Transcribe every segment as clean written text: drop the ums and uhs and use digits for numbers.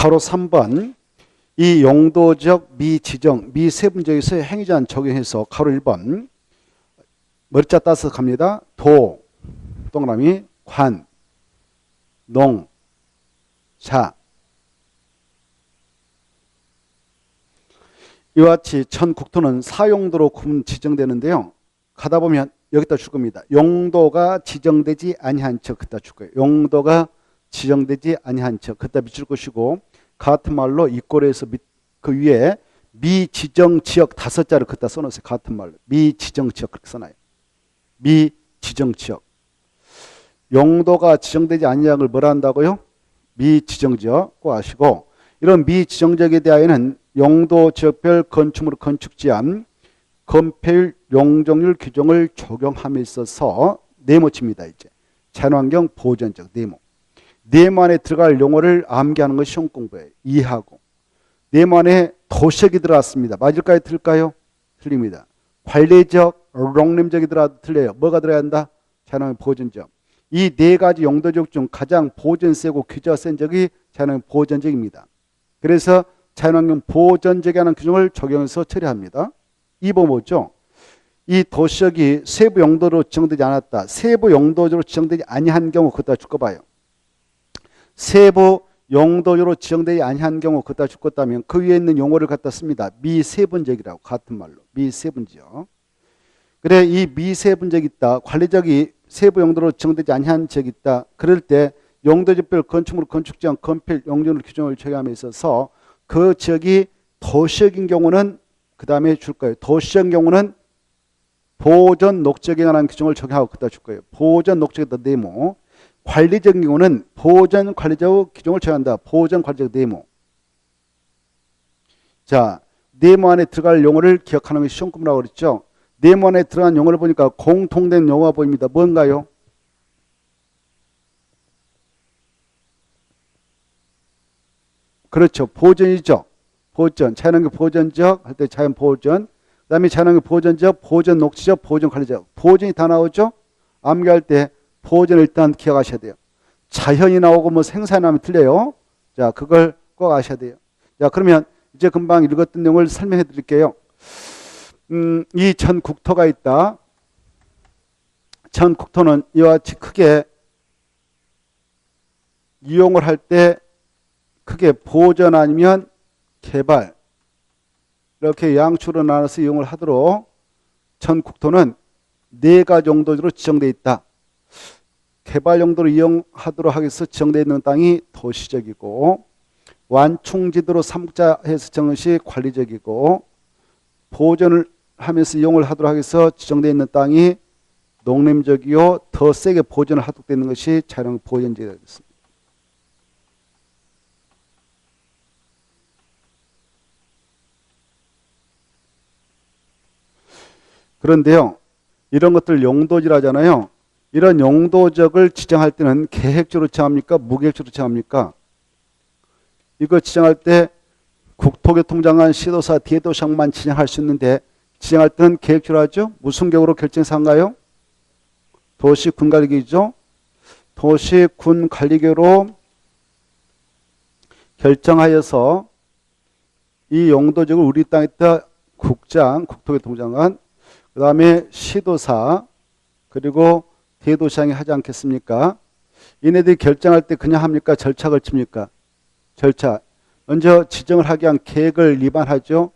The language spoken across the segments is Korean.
가로 3번 이 용도적 미지정 미세분적에서 행위제한 적용해서 가로 1번 머리자 따서 갑니다. 도 동그라미 관 농 자 이와 같이 전 국토는 사용도로 구분 지정되는데요. 가다 보면 여기다 줄 겁니다. 용도가 지정되지 아니한 척 그따 줄 거예요. 용도가 지정되지 아니한 척 그따 밑줄 것이고 같은 말로 이 꼴에서 그 위에 미지정 지역 5자를 그따 써놓으세요. 같은 말로 미지정 지역 그렇게 써놔요. 미지정 지역 용도가 지정되지 아니한 걸 뭐라 한다고요? 미지정 지역 꼭 아시고 이런 미지정 지역에 대하여는 용도 지역별 건축물 건축지함 건폐율 용적률 규정을 적용함에 있어서 네모칩니다. 이제 자연환경 보전적 네모. 네모 안에 들어갈 용어를 암기하는 것이 시험 공부예요. 이해하고. 네모 안에 도시역이 들어갔습니다. 맞을까요? 틀릴까요? 틀립니다. 관리적, 롱림적이 들어가도 틀려요. 뭐가 들어야 한다? 자연환경 보전적. 이 네 가지 용도적 중 가장 보전 세고 규제가 센 적이 자연환경 보전적입니다. 그래서 자연환경 보전적에 하는 규정을 적용해서 처리합니다. 2번 뭐죠? 이 도시역이 세부 용도로 지정되지 않았다. 세부 용도로 지정되지 아니한 경우 그따 줄 거 봐요. 세부 용도로 지정되지 아니한 경우 그따 줄 것다면 그 위에 있는 용어를 갖다 씁니다. 미세분적이라고 같은 말로 미세분적. 그래 이 미세분적이 있다. 관리적이 세부 용도로 지정되지 아니한 지역이 있다. 그럴 때 용도지별 건축물 건축지형 건폐 용적률 규정을 적용함에 있어서 그 지역이 도시역인 경우는 그 다음에 줄 거예요. 도시적 경우는 보전 녹지역에 관한 규정을 적용하고 그다 줄 거예요. 보전 녹지역에다 네모. 관리적인 경우는 보전 관리적 규정을 적용한다. 보전 관리적 네모. 자, 네모 안에 들어갈 용어를 기억하는 것이 시험 공부라고 그랬죠. 네모 안에 들어간 용어를 보니까 공통된 용어가 보입니다. 뭔가요? 그렇죠. 보전이죠. 보전, 자연환경 보전적 할 때 자연 보전, 그 다음에 자연환경 보전적, 보전 녹지적, 보전 관리적. 보전이 다 나오죠? 암기할 때 보전을 일단 기억하셔야 돼요. 자연이 나오고 뭐 생산이 나오면 틀려요. 자, 그걸 꼭 아셔야 돼요. 자, 그러면 이제 금방 읽었던 내용을 설명해 드릴게요. 이 전 국토가 있다. 전 국토는 이와 같이 크게 이용을 할 때 크게 보전 아니면 개발 이렇게 양축으로 나눠서 이용을 하도록 전 국토는 네 가지 용도로 지정되어 있다. 개발 용도로 이용하도록 하기 위해서 지정되어 있는 땅이 도시적이고 완충지도로 삼국자해서 정한 것이 관리적이고 보전을 하면서 이용을 하도록 하기 위해서 지정되어 있는 땅이 농림적이요 더 세게 보전을 하도록 되는 것이 자연 보전지가 되겠습니다. 그런데요, 이런 것들 용도지라잖아요. 이런 용도적을 지정할 때는 계획적으로 지정합니까? 무계획적으로 지정합니까? 이거 지정할 때 국토교통장관, 시도사, 대도시장만 지정할 수 있는데 지정할 때는 계획적으로 하죠. 무슨 격으로 결정사인가요? 도시군관리계획이죠. 도시군관리계획으로 결정하여서 이 용도적을 우리 땅에다 국장, 국토교통장관, 그 다음에 시도사 그리고 대도시장이 하지 않겠습니까? 얘네들이 결정할 때 그냥 합니까? 절차 걸칩니까? 절차. 먼저 지정을 하기 위한 계획을 위반하죠.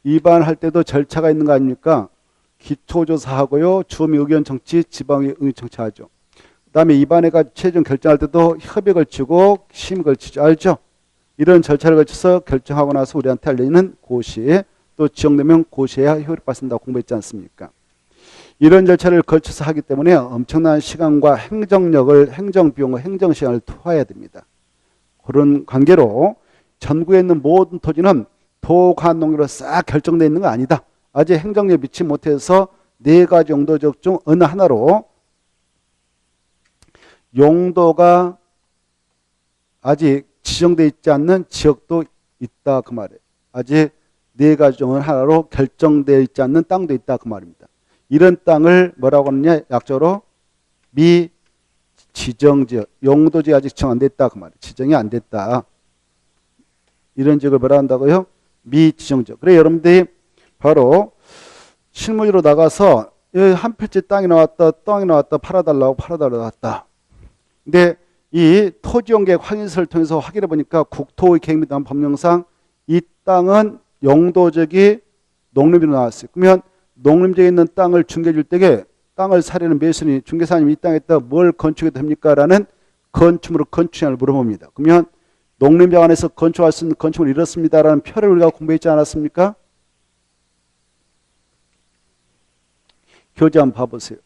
위반할 때도 절차가 있는 거 아닙니까? 기초조사하고요. 주민 의견 청취, 지방의 의견 청취하죠. 그 다음에 위반해가지고 최종 결정할 때도 협의 걸치고 심의 걸치죠. 알죠? 이런 절차를 거쳐서 결정하고 나서 우리한테 알려지는 고시에 또 지정되면 고시해야 효력을 받습니다. 공부했지 않습니까? 이런 절차를 거쳐서 하기 때문에 엄청난 시간과 행정력을, 행정비용과 행정시간을 투하해야 됩니다. 그런 관계로 전국에 있는 모든 토지는 도관농지로 싹 결정되어 있는 거 아니다. 아직 행정력에 미치지 못해서 네 가지 용도적 중 어느 하나로 용도가 아직 지정되어 있지 않는 지역도 있다 그 말이에요. 아직 네 가지 중 어느 하나로 결정되어 있지 않는 땅도 있다 그 말입니다. 이런 땅을 뭐라고 하느냐 약자로 미지정지역, 용도지가 아직 지정 안 됐다 그 말이에요. 지정이 안 됐다. 이런 지역을 뭐라 한다고요? 미지정지역. 그래 여러분들이 바로 실무지로 나가서 한 필지 땅이 나왔다 팔아달라고 나왔다. 근데 이 토지용계획 확인서를 통해서 확인해 보니까 국토의 계획 및 법령상 이 땅은 용도적이 농림지로 나왔어요. 그러면 농림지에 있는 땅을 중개해 줄 때에 땅을 사려는 매수인이 중개사님이 이 땅에다 뭘 건축해도 됩니까? 라는 건축물을 건축량을 물어봅니다. 그러면 농림장 안에서 건축할 수 있는 건축물을 이렇습니다라는 표를 우리가 공부했지 않았습니까? 교재 한번 봐보세요.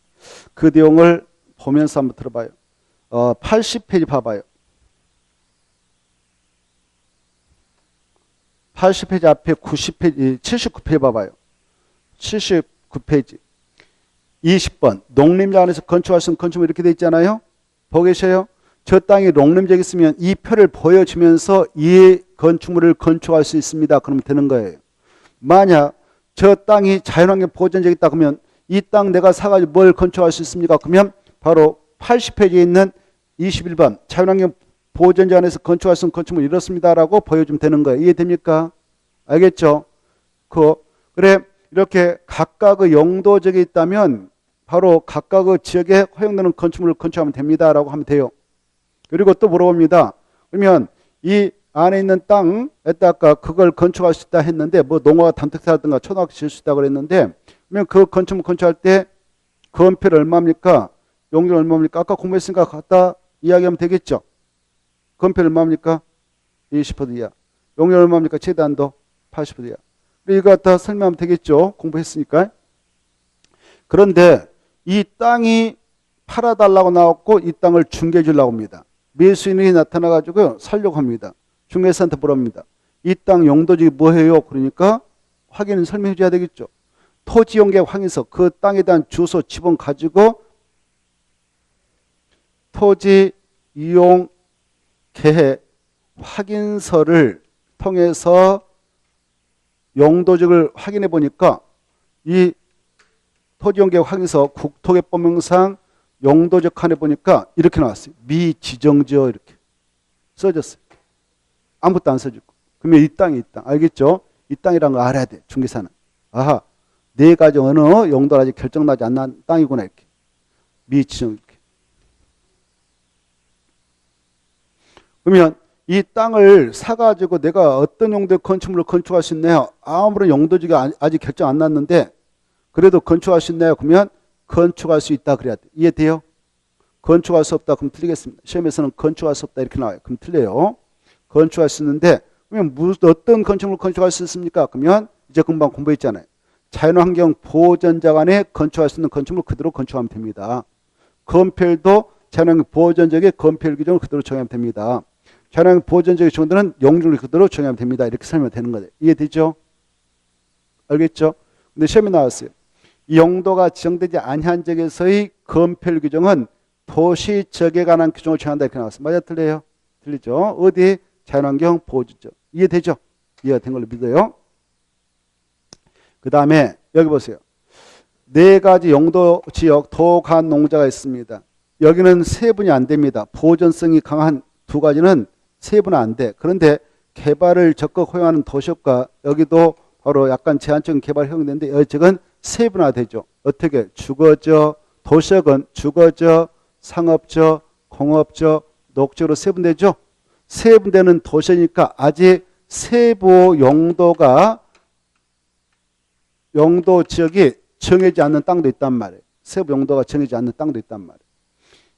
그 내용을 보면서 한번 들어봐요. 80페이지 봐봐요. 80페이지 앞에 90페이지, 79페이지 봐봐요. 79페이지. 20번. 농림장 안에서 건축할 수 있는 건축물 이렇게 돼 있잖아요. 보고 계셔요? 저 땅이 농림지역에 있으면 이 표를 보여주면서 이 건축물을 건축할 수 있습니다. 그러면 되는 거예요. 만약 저 땅이 자연환경 보전지역에 있다 그러면 이 땅 내가 사가지고 뭘 건축할 수 있습니까? 그러면 바로 80페이지에 있는 21번 자연환경 보전지역 안에서 건축할 수 있는 건축물 이렇습니다라고 보여주면 되는 거예요. 이해됩니까? 알겠죠? 그래 이렇게 각각의 용도적이 있다면 바로 각각의 지역에 허용되는 건축물을 건축하면 됩니다라고 하면 돼요. 그리고 또 물어봅니다. 그러면 이 안에 있는 땅에다가 그걸 건축할 수 있다 했는데 뭐 농어가 단택사라든가 초등학교 지을 수 있다 그랬는데 그러면 그 건축물 건축할 때 건폐를 얼마입니까? 용도는 얼마입니까? 아까 공부했으니까 갖다 이야기하면 되겠죠. 건폐를 얼마입니까? 20% 이하. 용도는 얼마입니까? 최대한도 80% 이하. 이거 갖다 설명하면 되겠죠. 공부했으니까. 그런데 이 땅이 팔아달라고 나왔고 이 땅을 중개해 주려고 합니다. 매수인이 나타나가지고 살려고 합니다. 중개사한테 물어봅니다. 이 땅 용도지 뭐예요? 그러니까 확인을 설명해 줘야 되겠죠. 토지용계획 확인서 그 땅에 대한 주소 지번 가지고 토지 이용 계획 확인서를 통해서 용도적을 확인해 보니까 이 토지용계획 확인서 국토계법령상 용도적 칸에 보니까 이렇게 나왔어요. 미지정지역 이렇게 써졌어요. 아무것도 안 써지고. 그러면 이 땅이 이 땅. 알겠죠? 이 땅이라는 걸 알아야 돼. 중개사는. 아하. 네 가지 어느 용도가 아직 결정나지 않는 땅이구나 이렇게. 미지정 이렇게. 그러면 이 땅을 사가지고 내가 어떤 용도의 건축물을 건축할 수 있나요? 아무런 용도지가 아직 결정 안 났는데 그래도 건축할 수 있나요? 그러면 건축할 수 있다 그래야 돼. 이해돼요? 건축할 수 없다 그럼 틀리겠습니다. 시험에서는 건축할 수 없다 이렇게 나와요. 그럼 틀려요. 건축할 수 있는데 그러면 어떤 건축물을 건축할 수 있습니까? 그러면 이제 금방 공부했잖아요. 자연환경 보전지역 안에 건축할 수 있는 건축물 그대로 건축하면 됩니다. 건폐율도 자연환경 보전지역의 건폐율 규정을 그대로 정하면 됩니다. 자연환경 보전지역의 정도는 용적률 그대로 정하면 됩니다. 이렇게 설명되는 거예요. 이해되죠? 알겠죠? 근데 시험에 나왔어요. 이 용도가 지정되지 아니한 지역에서의 건폐율 규정은 도시지역에 관한 규정을 정한다 이렇게 나왔어요. 맞아 틀려요? 틀리죠? 어디? 자연환경 보호지역. 이해되죠? 이해가 된 걸로 믿어요. 그 다음에 여기 보세요. 네 가지 용도 지역 도간 농자가 있습니다. 여기는 세분이 안 됩니다. 보존성이 강한 두 가지는 세분은 안 돼. 그런데 개발을 적극 허용하는 도시역과 여기도 바로 약간 제한적인 개발 허용되는데 여쪽은 세분화되죠. 어떻게? 주거적, 도시역은 주거적, 상업적, 공업적, 녹적으로 세분되죠. 세분되는 도시니까 아직 세부 용도 지역이 정해지지 않는 땅도 있단 말이에요. 세부 용도가 정해지지 않는 땅도 있단 말이에요.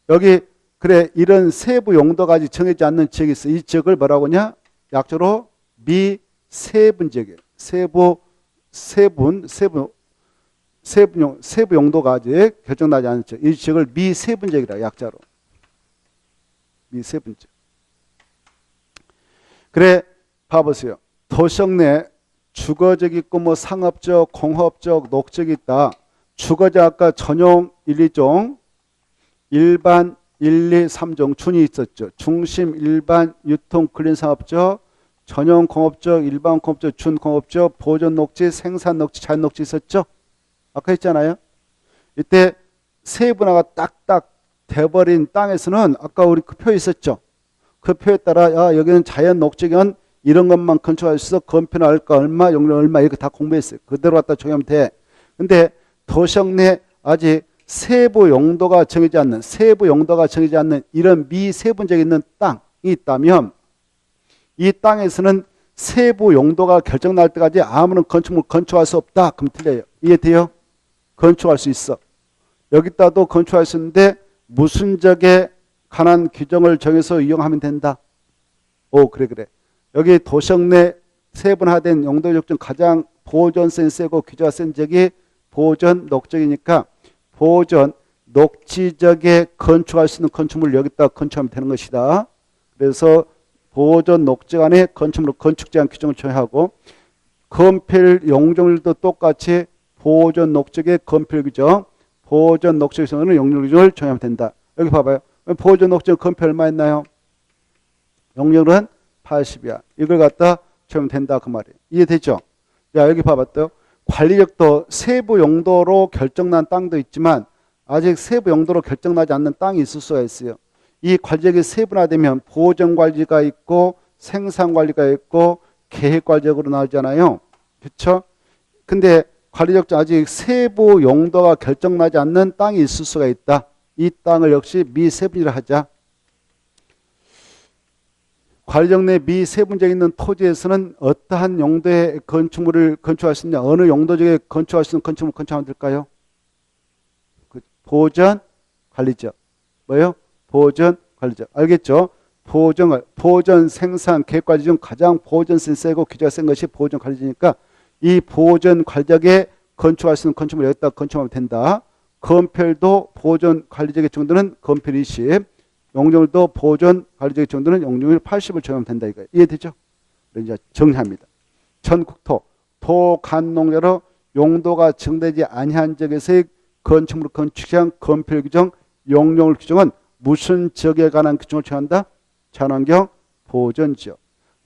여기 그래 이런 세부 용도가 아직 정해지지 않는 지역이 있어. 이 지역을 뭐라고 하냐? 약조로 미세분 지역이에요. 세부 용도가 아직 결정나지 않은 지역. 이 지역을 미세분 지역이라 약자로. 미세분 지역. 그래 봐보세요. 도시역 내 주거적 있고 뭐 상업적, 공업적, 녹적이 있다. 주거적 아까 전용 1, 2종, 일반 1, 2, 3종 준이 있었죠. 중심, 일반, 유통, 근린 상업적, 전용 공업적, 일반 공업적, 준공업적, 보존 녹지, 생산 녹지, 자연 녹지 있었죠. 아까 했잖아요. 이때 세분화가 딱딱 돼버린 땅에서는 아까 우리 그 표 있었죠. 그 표에 따라 여기는 자연 녹지견 이런 것만 건축할 수 있어. 건폐는 얼마, 용량 얼마 이렇게 다 공부했어요. 그대로 갖다 정하면 돼. 근데 도시역 내 아직 세부 용도가 정해지지 않는 이런 미세분적이 있는 땅이 있다면 이 땅에서는 세부 용도가 결정날 때까지 아무런 건축물 건축할 수 없다. 그럼 틀려요. 이해돼요? 건축할 수 있어. 여기다도 건축할 수 있는데 무슨 적에 관한 규정을 정해서 이용하면 된다. 오, 그래. 여기 도시역 내 세분화된 용도적 중 가장 보존성이 세고 규제가 센 적이 보존 녹적이니까 보존 녹지적에 건축할 수 있는 건축물을 여기다 건축하면 되는 것이다. 그래서 보존 녹지 안에 건축물로 건축 제한 규정을 정하고 건폐율 용적률도 똑같이 보존 녹지의 건폐율 규정, 보존 녹지 규정은 용적 규정을 정하면 된다. 여기 봐봐요. 보존 녹지 건폐 얼마 했나요? 용적률은 80이야. 이걸 갖다 정하면 된다 그 말이에요. 이해되죠? 자, 여기 봐봤어요. 관리력도 세부 용도로 결정난 땅도 있지만 아직 세부 용도로 결정나지 않는 땅이 있을 수가 있어요. 이 관리력이 세분화되면 보전관리가 있고 생산관리가 있고 계획관리력으로 나오잖아요. 그렇죠? 근데 관리력도 아직 세부 용도가 결정나지 않는 땅이 있을 수가 있다. 이 땅을 역시 미세분이라 하자. 관리력 내 미세분적이 있는 토지에서는 어떠한 용도의 건축물을 건축할 수 있냐? 어느 용도적에 건축할 수 있는 건축물을 건축하면 될까요? 보전 관리적. 뭐예요? 보전 관리적. 알겠죠? 보전 생산 계획 관리 중 가장 보전성이 세고 규제가 센 것이 보전 관리적이니까 이 보전 관리적에 건축할 수 있는 건축물을 여기다 건축하면 된다. 건폐율도 보전 관리적의 정도는 건폐율 20, 용적률도 보존 관리적의 정도는 용적률 80을 정하면 된다 이거예요. 이해되죠? 이제 정리합니다. 전국토 도간농자로 용도가 정되지 아니한 지역에서의 건축물 건축형 건폐율 규정, 용적률 규정은 무슨 지역에 관한 규정을 정한다? 자연환경 보존지역.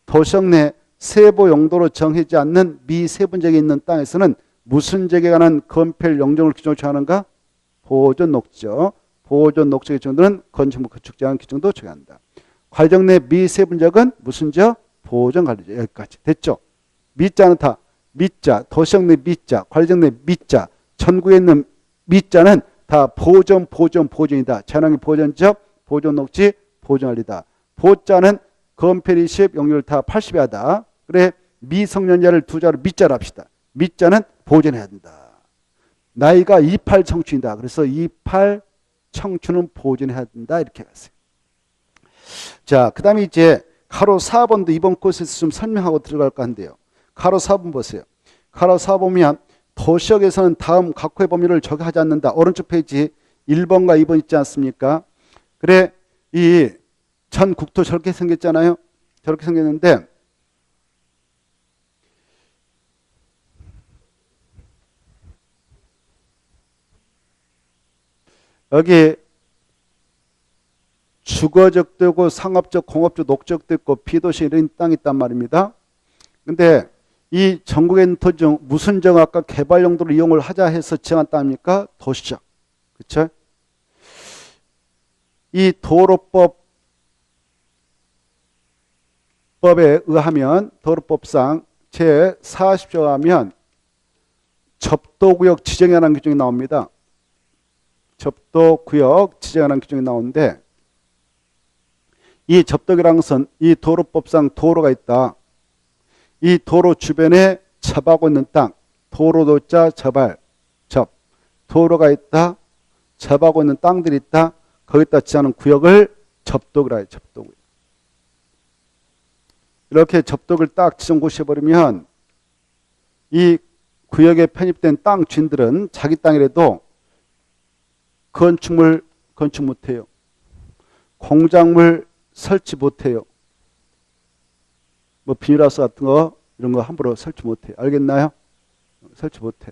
도시역 내 세부 용도로 정해지지 않는 미세분적이 있는 땅에서는 무슨 지역에 관한 건폐율 용적률 규정을 정하는가? 보존 녹지역. 보존 녹지의 정도는 건축물 건축 제한 규정도 정한다. 관리적 내 미세분적은 무슨 지역? 보존 관리적. 여기까지 됐죠? 미자는 다 미자, 도시역 내 미자, 관리적 내 미자, 전국에 있는 미자는 다 보존이다. 자연환경 보존지역, 보존 녹지, 보존 관리다. 보자는 건폐율 20, 용적률 다 80이 하다. 그래 미성년자를 두 자로 미자로 합시다. 미자는 보존해야 된다. 나이가 28 청춘이다. 그래서 28 청춘은 보존해야 된다. 이렇게 갔어요. 자, 그 다음에 이제 가로 4번도 이번 코스에서 좀 설명하고 들어갈까 한데요. 가로 4번 보세요. 가로 4번 보면 도시역에서는 다음 각호의 범위를 적용하지 않는다. 오른쪽 페이지 1번과 2번 있지 않습니까? 그래 이 전국토 저렇게 생겼잖아요. 저렇게 생겼는데 여기 주거적도 있고 상업적, 공업적, 녹적도 있고 비도시 이런 땅이 있단 말입니다. 근데 이 전국에 있는 토지 중 무슨 정 아까 개발 용도로 이용을 하자 해서 정한 땅입니까? 도시적. 그렇죠? 이 도로법에 의하면 도로법상 제40조에 하면 접도구역 지정에 관한 규정이 나옵니다. 접도구역 지정에 관한 규정이 나오는데 이 접도구역이라는 것은 이 도로법상 도로가 있다. 이 도로 주변에 접하고 있는 땅, 도로도자 접할, 접, 도로가 있다. 접하고 있는 땅들이 있다. 거기다 지하는 구역을 접도구라 해요. 접도구역. 이렇게 접도구를 딱 지정고시해버리면 이 구역에 편입된 땅 주인들은 자기 땅이라도 건축물 건축 못해요. 공작물 설치 못해요. 뭐 비닐하우스 같은 거 이런 거 함부로 설치 못해요. 알겠나요? 설치 못해.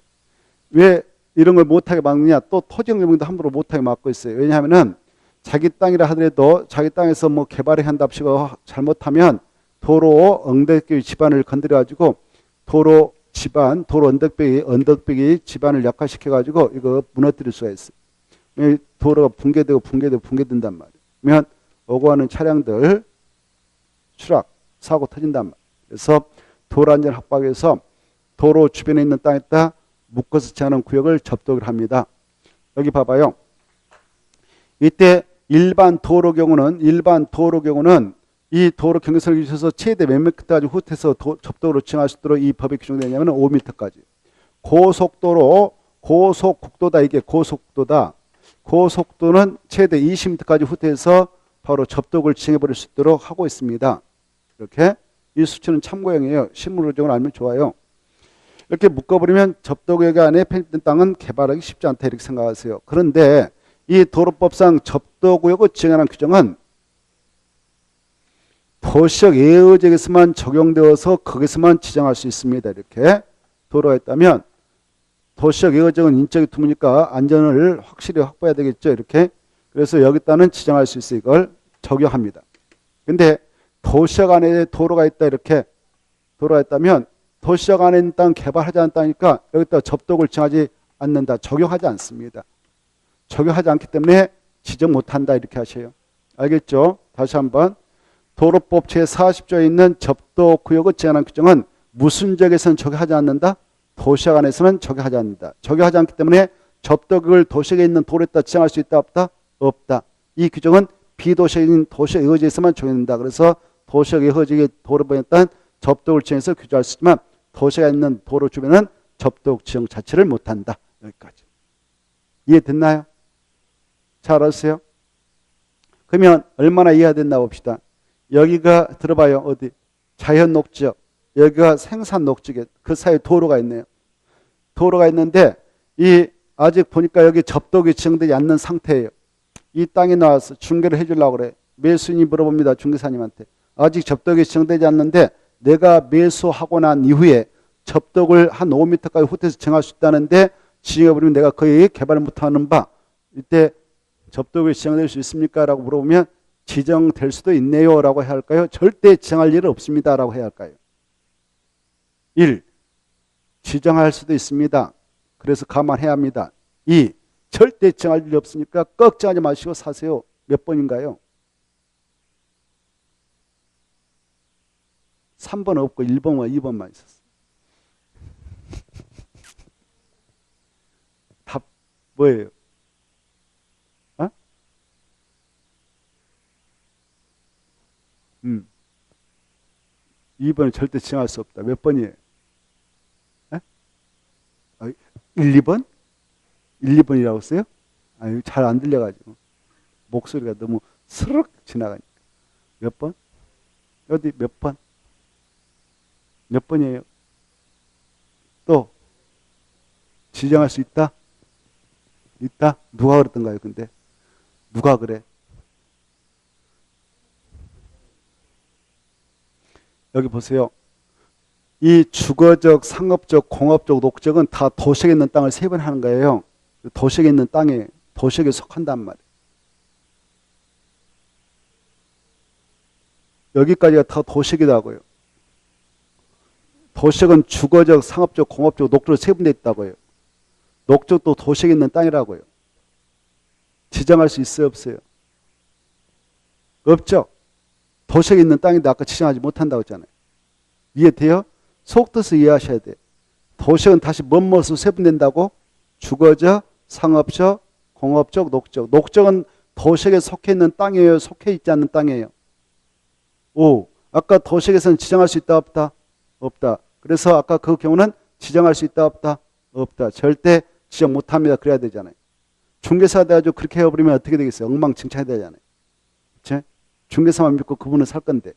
왜 이런 걸 못하게 막느냐? 또 토지영역도 함부로 못하게 막고 있어요. 왜냐하면은 자기 땅이라 하더라도 자기 땅에서 뭐 개발을 한답시고 잘못하면 도로 언덕배기 집안을 건드려가지고 도로 집안, 도로 언덕배기 집안을 약화시켜가지고 이거 무너뜨릴 수가 있어요. 도로가 붕괴된단 말이에요. 그러면 오고 가는 차량들 추락, 사고 터진단 말이에요. 그래서 도로 안전 확보하기 위해서 도로 주변에 있는 땅에다 묶어서 제한하는 구역을 접독을 합니다. 여기 봐봐요. 이때 일반 도로 경우는 이 도로 경계선을 유지해서 최대 몇 미터까지 후퇴해서 접도로 지정할 수 있도록 이 법에 규정되냐면 5미터까지. 고속도로, 고속국도다. 이게 고속도다. 고속도는 최대 20미터까지 후퇴해서 바로 접독을 지정해버릴 수 있도록 하고 있습니다. 이렇게 이 수치는 참고용이에요. 실무적으로 알면 좋아요. 이렇게 묶어버리면 접도구역 안에 편입된 땅은 개발하기 쉽지 않다 이렇게 생각하세요. 그런데 이 도로법상 접도구역을 지정하는 규정은 도시적 예외지역에서만 적용되어서 거기서만 지정할 수 있습니다. 이렇게 도로가 있다면 도시적 예외지역은 인적이 드무니까 안전을 확실히 확보해야 되겠죠. 이렇게. 그래서 여기다는 지정할 수 있어 이걸 적용합니다. 근데 도시적 안에 도로가 있다 이렇게 도로가 있다면 도시적 안에 있는 땅 개발하지 않는 땅이니까 여기다 접독을 지정하지 않는다. 적용하지 않습니다. 적용하지 않기 때문에 지정 못한다 이렇게 하셔요. 알겠죠? 다시 한번 도로법 제40조에 있는 접독구역을 제한하는 규정은 무슨 지역에서는 적용하지 않는다? 도시적 안에서는 적용하지 않는다. 적용하지 않기 때문에 접독을 도시에 있는 도로에다 지정할 수 있다 없다? 없다. 이 규정은 비도시적인 도시적 예외지에서만 적용된다. 그래서 도시적 예외지역의 도로법에 따른 접독을 지정해서 규정할 수 있지만 도시가 있는 도로 주변은 접독 지정 자체를 못한다. 여기까지. 이해됐나요? 잘 알았어요? 그러면 얼마나 이해가 됐나 봅시다. 여기가 들어봐요. 어디? 자연 녹지역. 여기가 생산 녹지역. 그 사이에 도로가 있네요. 도로가 있는데 이 아직 보니까 여기 접독이 지정되지 않는 상태예요. 이 땅에 나와서 중개를 해주려고 그래. 매수인이 물어봅니다. 중개사님한테. 아직 접독이 지정되지 않는데 내가 매수하고 난 이후에 접독을 한 5m까지 후퇴해서 정할 수 있다는데 지정해버리면 내가 거의 개발 못하는 바 이때 접독이 지정될 수 있습니까? 라고 물어보면 지정될 수도 있네요 라고 해야 할까요? 절대 지정할 일은 없습니다 라고 해야 할까요? 1. 지정할 수도 있습니다. 그래서 감안해야 합니다. 2. 절대 지정할 일이 없으니까 걱정하지 마시고 사세요. 몇 번인가요? 3번 없고 1번과 2번만 있었어요. 답 뭐예요? 어? 2번은 절대 지정할 수 없다. 몇 번이에요? 1, 2번? 1, 2번이라고 써요? 잘 안 들려가지고 목소리가 너무 스르륵 지나가니까. 몇 번? 어디 몇 번? 몇 번이에요? 또 지정할 수 있다? 있다? 누가 그랬던가요? 근데 누가 그래? 여기 보세요. 이 주거적, 상업적, 공업적, 녹적은 다 도시에 있는 땅을 세분하는 거예요. 도시에 있는 땅에 도시에 속한단 말이에요. 여기까지가 다 도시이라고요. 도시역은 주거적, 상업적, 공업적, 녹적으로 세분되어 있다고요. 녹적도 도시에 있는 땅이라고요. 지정할 수 있어요, 없어요? 없죠. 도시에 있는 땅인데 아까 지정하지 못한다고 했잖아요. 이해돼요? 속뜻을 이해하셔야 돼요. 도시역은 다시 뭐뭐로 세분된다고? 주거적, 상업적, 공업적, 녹적. 녹적은 도시역에 속해 있는 땅이에요? 속해 있지 않는 땅이에요? 5. 아까 도시역에서는 지정할 수 있다 없다? 없다. 그래서 아까 그 경우는 지정할 수 있다 없다? 없다. 절대 지정 못합니다. 그래야 되잖아요. 중개사 돼가지고 그렇게 해버리면 어떻게 되겠어요? 엉망진창이 되잖아요. 그치? 중개사만 믿고 그분은 살 건데.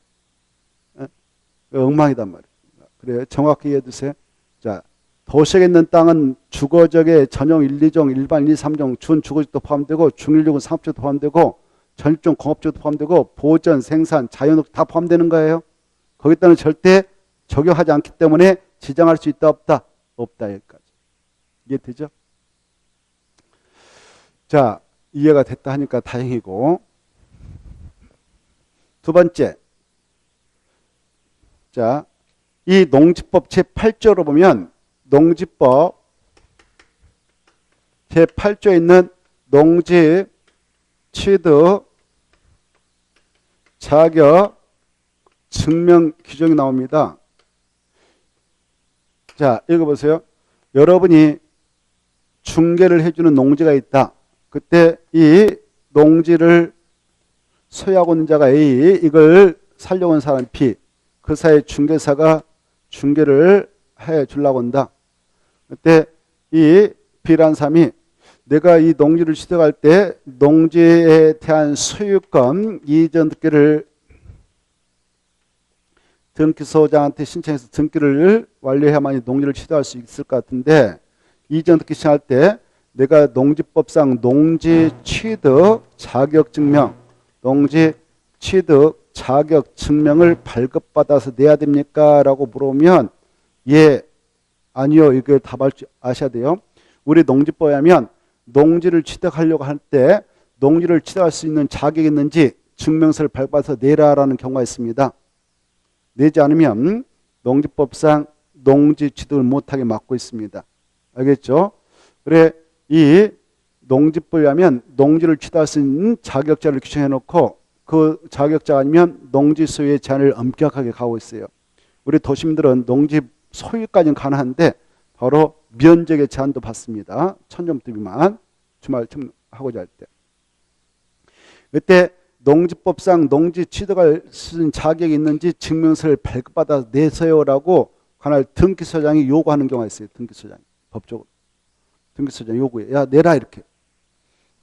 엉망이단 말이에요. 그래요. 정확히 이해해 두세요. 자, 도시에 있는 땅은 주거적의 전용 1, 2종, 일반 1, 2, 3종, 준주거적도 포함되고 중1종 상업적도 포함되고 전입종 공업적도 포함되고 보전, 생산, 자연옥 다 포함되는 거예요. 거기다는 절대 적용하지 않기 때문에 지정할 수 있다 없다? 없다. 여기까지. 이해되죠? 자, 이해가 됐다 하니까 다행이고. 두 번째. 자, 이 농지법 제8조로 보면 농지법 제8조에 있는 농지 취득 자격 증명 규정이 나옵니다. 자, 읽어보세요. 여러분이 중개를 해주는 농지가 있다. 그때 이 농지를 소유하고 있는 자가 A, 이걸 살려고 온 사람 B, 그 사이 중개사가 중개를 해 주려고 한다. 그때 이 B라는 사람이 내가 이 농지를 취득할 때 농지에 대한 소유권 이전 등기를 등기소장한테 신청해서 등기를 완료해야만 농지를 취득할 수 있을 것 같은데, 이전 등기 신청할 때 내가 농지법상 농지 취득 자격 증명, 농지 취득 자격 증명을 발급받아서 내야 됩니까? 라고 물어보면 예, 아니요, 이걸 답할 줄 아셔야 돼요. 우리 농지법에 하면 농지를 취득하려고 할 때 농지를 취득할 수 있는 자격이 있는지 증명서를 발급받아서 내라라는 경우가 있습니다. 내지 않으면 농지법상 농지 취득을 못하게 막고 있습니다. 알겠죠? 그래, 이 농지법에 하면 농지를 취득할 수 있는 자격자를 규정해 놓고 그 자격자가 아니면 농지 소유의 제한을 엄격하게 가고 있어요. 우리 도시민들은 농지 소유까지는 가능한데 바로 면적의 제한도 받습니다. 1000제곱미터 미만 주말 하고자 할 때. 그때 농지법상 농지 취득할 수 있는 자격이 있는지 증명서를 발급받아서 내세요라고 관할 등기소장이 요구하는 경우가 있어요. 등기소장이 법적으로. 등기소장 요구해. 야, 내라 이렇게.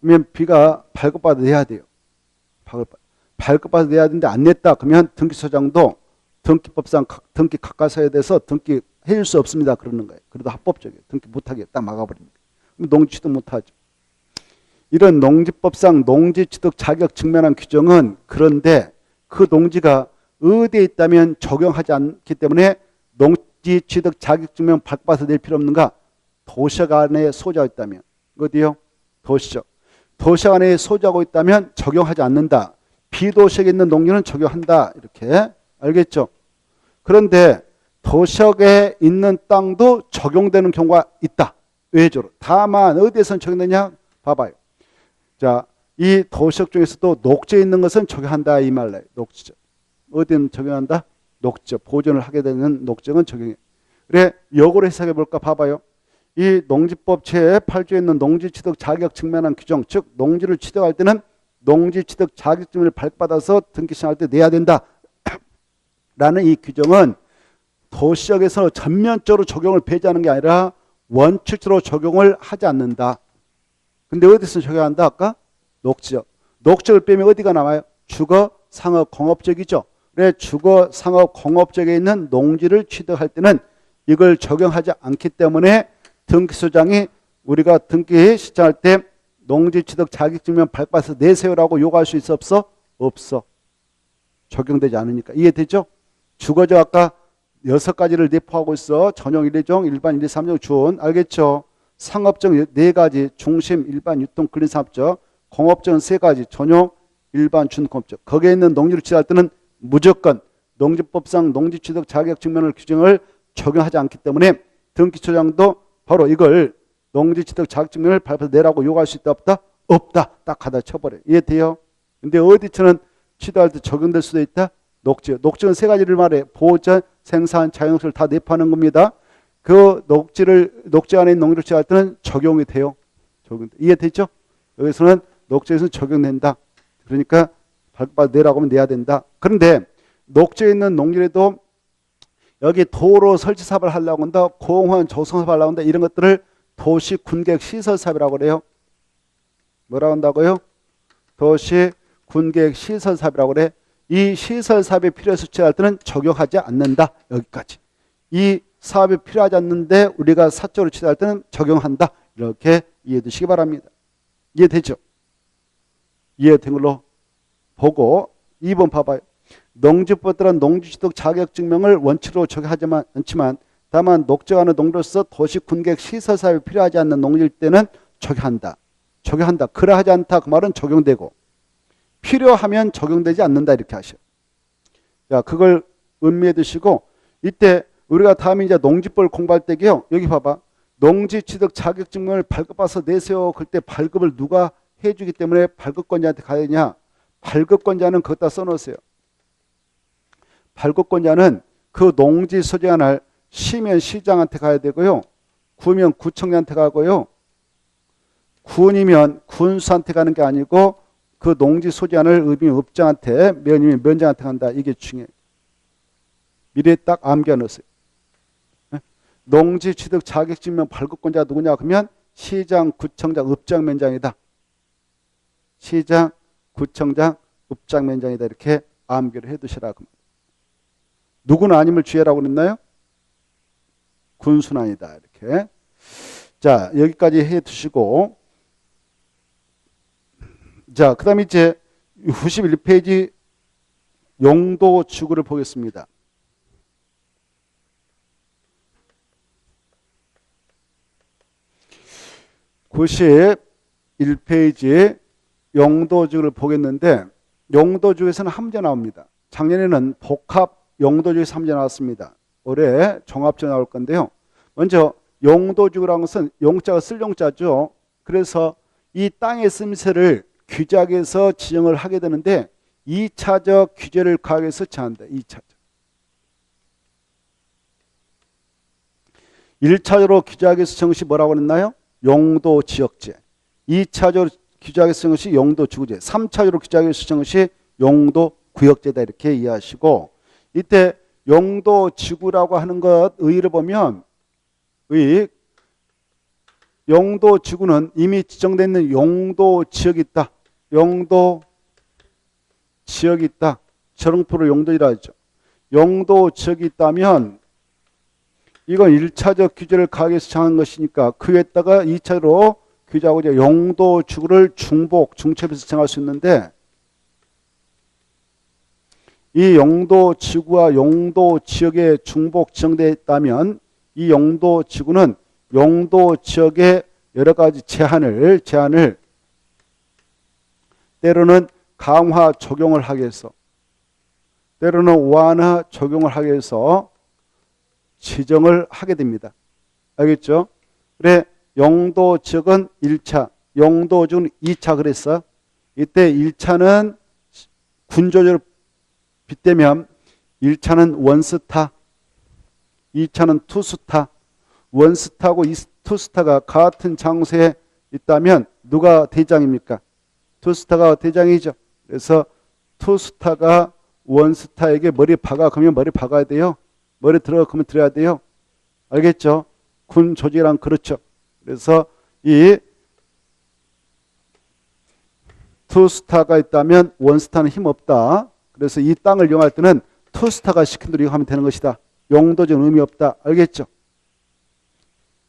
그러면 B가 발급받아 내야 돼요. 발급받아 내야 되는데 안 냈다. 그러면 등기소장도 등기법상 등기 각과서에 대해서 등기 해줄 수 없습니다. 그러는 거예요. 그래도 합법적이에요. 등기 못하게 딱 막아버립니다. 그럼 농지 취득 못하죠. 이런 농지법상 농지 취득 자격 증명한 규정은 그런데 그 농지가 어디에 있다면 적용하지 않기 때문에 농지 취득 자격 증명 발급받아서 낼 필요 없는가? 도시역 안에 소지하고 있다면. 어디요? 도시적. 도시역 안에 소지하고 있다면 적용하지 않는다. 비도시역에 있는 농지는 적용한다. 이렇게 알겠죠? 그런데 도시역에 있는 땅도 적용되는 경우가 있다. 외적으로. 다만 어디에선 적용되냐? 봐봐요. 자, 이 도시역 중에서도 녹지에 있는 것은 적용한다 이 말이에요. 녹지적. 어디는 적용한다? 녹지적. 보존을 하게 되는 녹지적은 적용해. 그래, 역으로 해석해 볼까 봐봐요. 이 농지법 제8조에 있는 농지 취득 자격 증명한 규정, 즉 농지를 취득할 때는 농지 취득 자격 증명을 발급받아서 등기 신청할 때 내야 된다. 라는 이 규정은 도시역에서 전면적으로 적용을 배제하는 게 아니라 원칙적으로 적용을 하지 않는다. 근데 어디서 적용한다? 아까 녹지역. 녹지역을 빼면 어디가 남아요? 주거, 상업, 공업적이죠. 그래, 주거, 상업, 공업적에 있는 농지를 취득할 때는 이걸 적용하지 않기 때문에 등기소장이 우리가 등기 신청할 때 농지 취득 자격증명 발급받아서 내세요라고 요구할 수 있어 없어? 없어. 적용되지 않으니까. 이해되죠? 주거적 아까 6가지를 내포하고 있어. 전용 1종, 일반 1, 2, 3종, 준. 알겠죠? 상업적 4가지, 중심, 일반, 유통, 근린산업적, 공업적은 3가지, 전용, 일반, 준공업적. 거기에 있는 농지를 취득할 때는 무조건 농지법상 농지취득 자격증명을 규정을 적용하지 않기 때문에 등기소장도 바로 이걸 농지취득 자격증명을 발표해서 내라고 요구할 수 있다 없다? 없다. 딱 갖다 쳐버려요. 이해돼요? 근데 어디서는 취득할 때 적용될 수도 있다? 녹지역. 녹지역은 3가지를 말해. 보전, 생산, 자연녹지를 다 내포하는 겁니다. 그 녹지 안에 있는 농지를 취득할 때는 적용이 돼요. 이해되죠? 여기서는 녹지에서는 적용된다. 그러니까 발급받아 내라고 하면 내야 된다. 그런데 녹지에 있는 농지에도 여기 도로 설치 사업을 하려고 한다. 공원 조성 사업을 하려고 한다. 이런 것들을 도시 군계획 시설 사업이라고 그래요. 뭐라고 한다고요? 도시 군계획 시설 사업이라고 그래. 이 시설 사업이 필요해서 취할 때는 적용하지 않는다. 여기까지. 이 사업이 필요하지 않는데 우리가 사적으로 취득할 때는 적용한다. 이렇게 이해해 두시기 바랍니다. 이해되죠? 이해된 걸로 보고 2번 봐봐요. 농지법에 따른 농지취득 자격증명을 원칙으로 적용하지 않지만 다만 녹지하는 농지로서 도시 군계획 시설 사업이 필요하지 않는 농지일 때는 적용한다. 적용한다. 그러하지 않다. 그 말은 적용되고 필요하면 적용되지 않는다. 이렇게 하셔. 자, 그걸 음미해 두시고 이때 우리가 다음에 이제 농지법을 공부할 때요. 여기 봐봐. 농지취득 자격증명을 발급받아서 내세요. 그때 발급을 누가 해주기 때문에 발급권자한테 가야 되냐. 발급권자는 거기다 써놓으세요. 발급권자는 그 농지 소재가 날 시면 시장한테 가야 되고요. 구면 구청장한테 가고요. 군이면 군수한테 가는 게 아니고 그 농지 소지하는 의무업장한테, 면이면 면장한테 간다. 이게 중요해요. 미래에 딱 암기해 놓으세요. 농지 취득 자격증명 발급권자가 누구냐 그러면 시장, 구청장, 읍장, 면장이다. 시장, 구청장, 읍장, 면장이다. 이렇게 암기를 해두시라고. 누구는 아님을 주의하라고 그랬나요? 군수는 아니다. 이렇게. 자, 여기까지 해두시고. 자, 그 다음에 이제 91페이지 용도지구를 보겠습니다. (91페이지) 용도지구를 보겠는데 용도지구에서는 한 문제 나옵니다. 작년에는 복합 용도지구에서 한 문제 나왔습니다. 올해 종합지구 나올 건데요. 먼저 용도지구라는 것은 용자가 쓸 용자죠. 그래서 이 땅의 쓰임새를 규작에서 지정을 하게 되는데 2차적 규제를 가하게서 정한다. 2차적. 1차적으로 규작에서 정한 것이 뭐라고 했나요? 용도지역제. 2차적으로 규작에서 정한 것이 용도지구제. 3차적으로 규작에서 정한 것이 용도구역제다. 이렇게 이해하시고, 이때 용도지구라고 하는 것 의의를 보면 용도지구는 이미 지정되어 있는 용도지역이 있다. 용도지역이 있다. 저릉포를 용도지라 하죠. 용도지역이 있다면 이건 1차적 규제를 가하게서 정한 것이니까 그 위에다가 2차로 규제하고 이제 용도지구를 중복, 중첩해서 정할 수 있는데, 이 용도지구와 용도지역에 중복 지정되어 있다면 이 용도지구는 용도지역의 여러 가지 제한을 때로는 강화 적용을 하게 해서, 때로는 완화 적용을 하게 해서 지정을 하게 됩니다. 알겠죠? 그래, 용도지역은 1차, 용도지역은 2차 그랬어. 이때 1차는 군조적으로 빗대면 1차는 원스타, 2차는 투스타. 원스타하고 투스타가 같은 장소에 있다면 누가 대장입니까? 투스타가 대장이죠. 그래서 투스타가 원스타에게 머리 박아 그러면 머리 박아야 돼요. 머리 들어가 그러면 들어야 돼요. 알겠죠? 군 조직이란 그렇죠. 그래서 이 투스타가 있다면 원스타는 힘없다. 그래서 이 땅을 이용할 때는 투스타가 시킨 대로 이용하면 되는 것이다. 용도적 의미 없다. 알겠죠?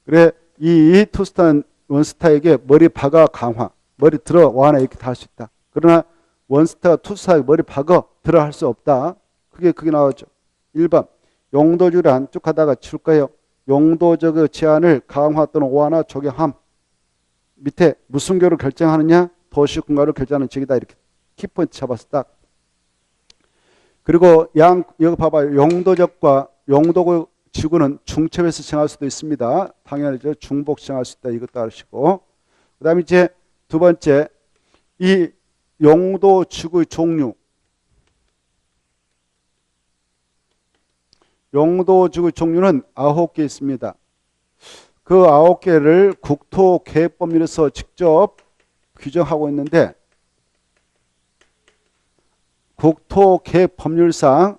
그래, 이 투스타는 원스타에게 머리 박아 강화, 머리 들어 완화 이렇게 다 할 수 있다. 그러나 원스타가 투스타에게 머리 박아 들어 할 수 없다. 그게 나오죠. 1번 용도지구란 쭉 하다가 줄 거예요. 용도적 제한을 강화 또는 완화 적용함. 밑에 무슨 교를 결정하느냐? 도시군가를 결정하는 지역이다. 이렇게 키포인트 잡았어 딱. 그리고 여기 봐봐요. 용도적과 용도지구는 중첩해서 정할 수도 있습니다. 당연하죠. 중복 정할 수 있다. 이것도 아시고. 그 다음에 이제 두 번째, 이 용도지구의 종류. 용도지구의 종류는 9개 있습니다. 그 9개를 국토계획법률에서 직접 규정하고 있는데, 국토계획법률상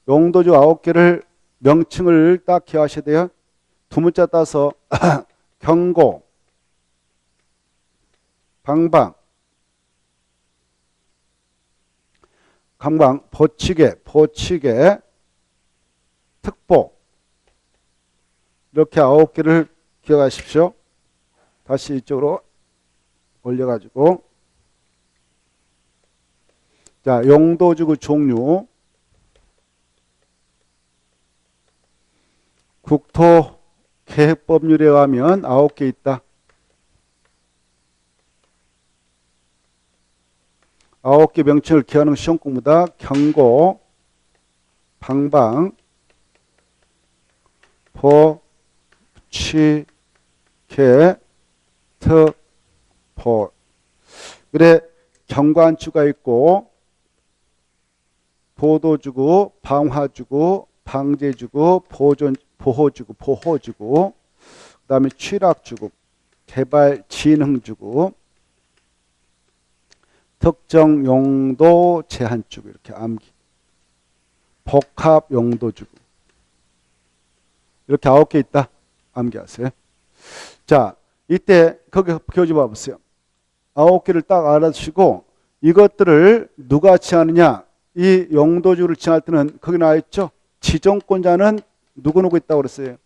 용도지구 9개를 명칭을 딱 기억하셔야 돼요. 두 문자 따서 경고, 방방, 보치개, 특보, 이렇게 9개를 기억하십시오. 다시 이쪽으로 올려가지고, 자, 용도지구 종류. 국토계획법률에 의하면 9개 있다. 9개 명칭을 기하는 시험 공부다. 경고, 방방, 보치개, 특보. 그래, 경관지구가 있고, 보도지구, 방화지구, 방제지구, 보호지구, 그 다음에 취락지구, 개발진흥지구, 특정용도 제한지구 이렇게 암기. 복합용도지구 이렇게 9개 있다. 암기하세요. 자, 이때 거기 교재 봐보세요. 9개를 딱 알아주시고 이것들을 누가 지하느냐. 이 용도지구를 지할 때는 거기 나와있죠. 지정권자는 누구누구 있다고 그랬어요.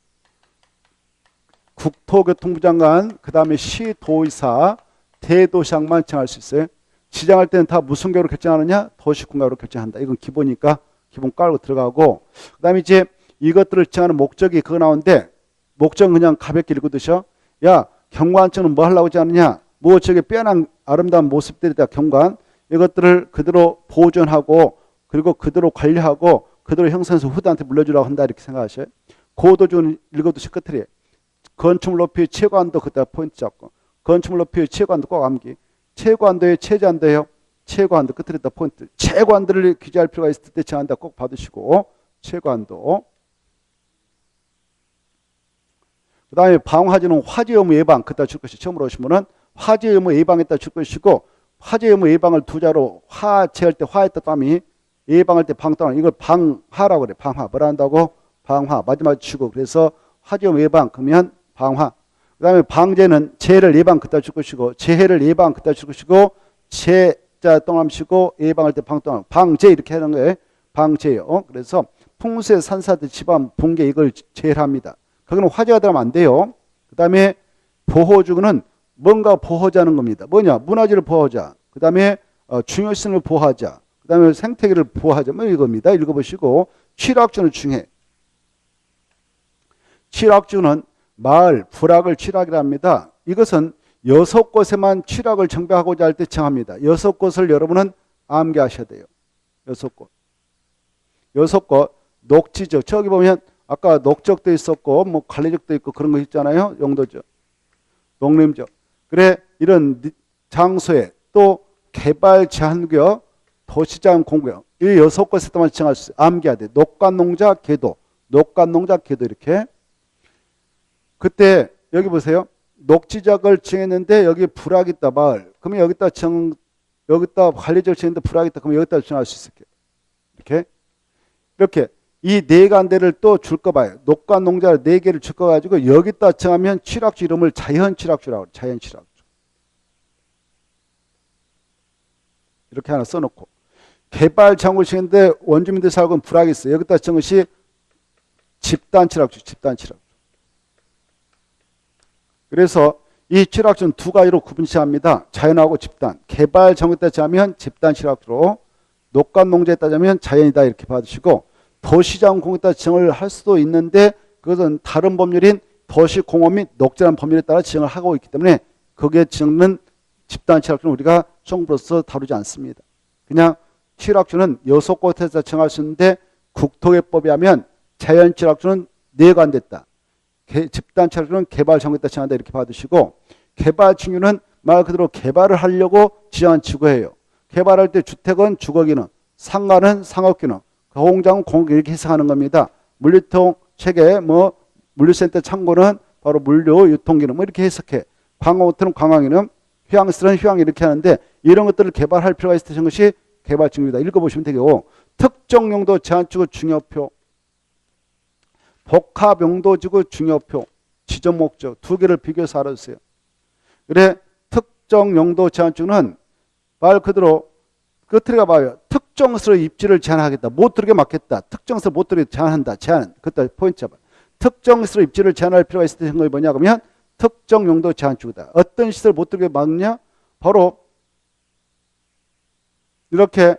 국토교통부 장관, 그 다음에 시도의사, 대도시장만 지정할 수 있어요. 지정할 때는 다 무슨 경우로 결정하느냐? 도시군가로 결정한다. 이건 기본이니까 기본 깔고 들어가고, 그 다음에 이제 이것들을 지정하는 목적이 그거 나오는데, 목적은 그냥 가볍게 읽어두셔. 야, 경관청은 뭐 하려고 하지 않느냐? 뭐 저게 빼어난 아름다운 모습들이다, 경관. 이것들을 그대로 보존하고, 그리고 그대로 관리하고, 그대로 형성해서 후대한테 물려주라고 한다. 이렇게 생각하셔요. 고도주는 읽어두셔. 끝들이. 건축물 높이 최고한도 그때 포인트 잡고, 건축물 높이 최고한도 꼭 암기. 최고한도에 최저한도예요. 최고한도 끝에 있다 포인트. 최고한도를 규제할 필요가 있을 때 제한다 꼭 받으시고, 최고한도. 그 다음에 방화지는 화재 의무 예방 그따 줄 것이 처음으로 오신 분은 화재 의무 예방에다 줄 것이고, 화재 의무 예방을 두 자로 화재할 때 화했다 땀이 예방할 때 방떠나 이걸 방화라고 그래. 방화 뭐라 한다고? 방화 마지막에 치고. 그래서 화재 의무 예방 그러면 방화. 그 다음에 방재는 재해를 예방 그따 줄 것이고, 재해를 예방 그따 줄 것이고, 재자 동함시고 예방할 때 방떠나 방재 이렇게 하는 거예요. 방재요. 그래서 풍수의 산사들 집안 붕괴 이걸 제일합니다. 거기는 화재가 들어가면 안 돼요. 그 다음에 보호주구는 뭔가 보호자는 겁니다. 뭐냐? 문화재를 보호하자. 그 다음에 중요시설을 보호하자. 그 다음에 생태계를 보호하자. 뭐 이겁니다. 읽어보시고. 취락주는 중요해. 취락주는 마을, 부락을 취락이라 합니다. 이것은 6곳에만 취락을 정비하고자 할 때 정합니다. 6곳을 여러분은 암기하셔야 돼요. 6곳. 6곳. 녹지적. 저기 보면 아까 녹적도 있었고 뭐 관리적도 있고 그런 거 있잖아요. 용도적. 농림적. 그래 이런 장소에 또 개발 제한구역, 도시장 공구역 이 6곳에서만 정할 수 있어요. 암기해야 돼. 녹간농자 계도. 녹간농자 계도 이렇게. 그때 여기 보세요. 녹지적을 정했는데 여기 불악이 있다 마을. 그러면 여기다 관리적 정했는데 불악이 있다. 그러면 여기다 정할 수 있을게요. 이렇게 이 네 간대를 또 줄 거 봐요. 녹과 농자를 네 개를 줄 거 가지고 여기다 정하면 취락주 이름을 자연취락주라고 해요. 자연취락주. 이렇게 하나 써놓고 개발 장을 정했는데 원주민들 살고 있는 불악이 있어요. 여기다 정한 것이 집단취락주. 집단취락주. 그래서 이 취락주는 두 가지로 구분시합니다. 자연하고 집단. 개발 정에 따지면 집단취락주로, 녹간농자에 따지면 자연이다 이렇게 받으시고, 도시장 공에 따라 지정을 할 수도 있는데 그것은 다른 법률인 도시공업 및 녹지라는 법률에 따라 지정을 하고 있기 때문에 거기에 지정은 집단취락주는 우리가 수업으로서 다루지 않습니다. 그냥 취락주는 6곳에서 정할 수 있는데 국토개법에 하면 자연취락주는 4가 안 됐다. 집단취락주는 개발 정에 따라 정한다 이렇게 받으시고, 개발 중유는 말 그대로 개발을 하려고 지정한 지구예요. 개발할 때 주택은 주거기능, 상가는 상업기능, 공장은 공업 이렇게 해석하는 겁니다. 물류통 체계 뭐 물류센터 창고는 바로 물류 유통기능 뭐 이렇게 해석해. 관광호텔은 관광기능, 휴양시설은 휴양 이렇게 하는데 이런 것들을 개발할 필요가 있으신 것이 개발 중유다. 읽어보시면 되고, 특정용도 제한지구 중요표, 복합용도지구 중요표, 지정목적 두 개를 비교해서 알아주세요. 그래 특정용도 제한지구는 말 그대로 끝으로 봐요. 특정시설 입지를 제한하겠다. 못 들게 막겠다. 특정시설 못 들게 제한한다. 제한. 그때 포인트 잡아. 특정시설 입지를 제한할 필요가 있을 때 생각이 뭐냐 그러면 특정용도 제한지구다. 어떤 시설 못 들게 막냐? 바로 이렇게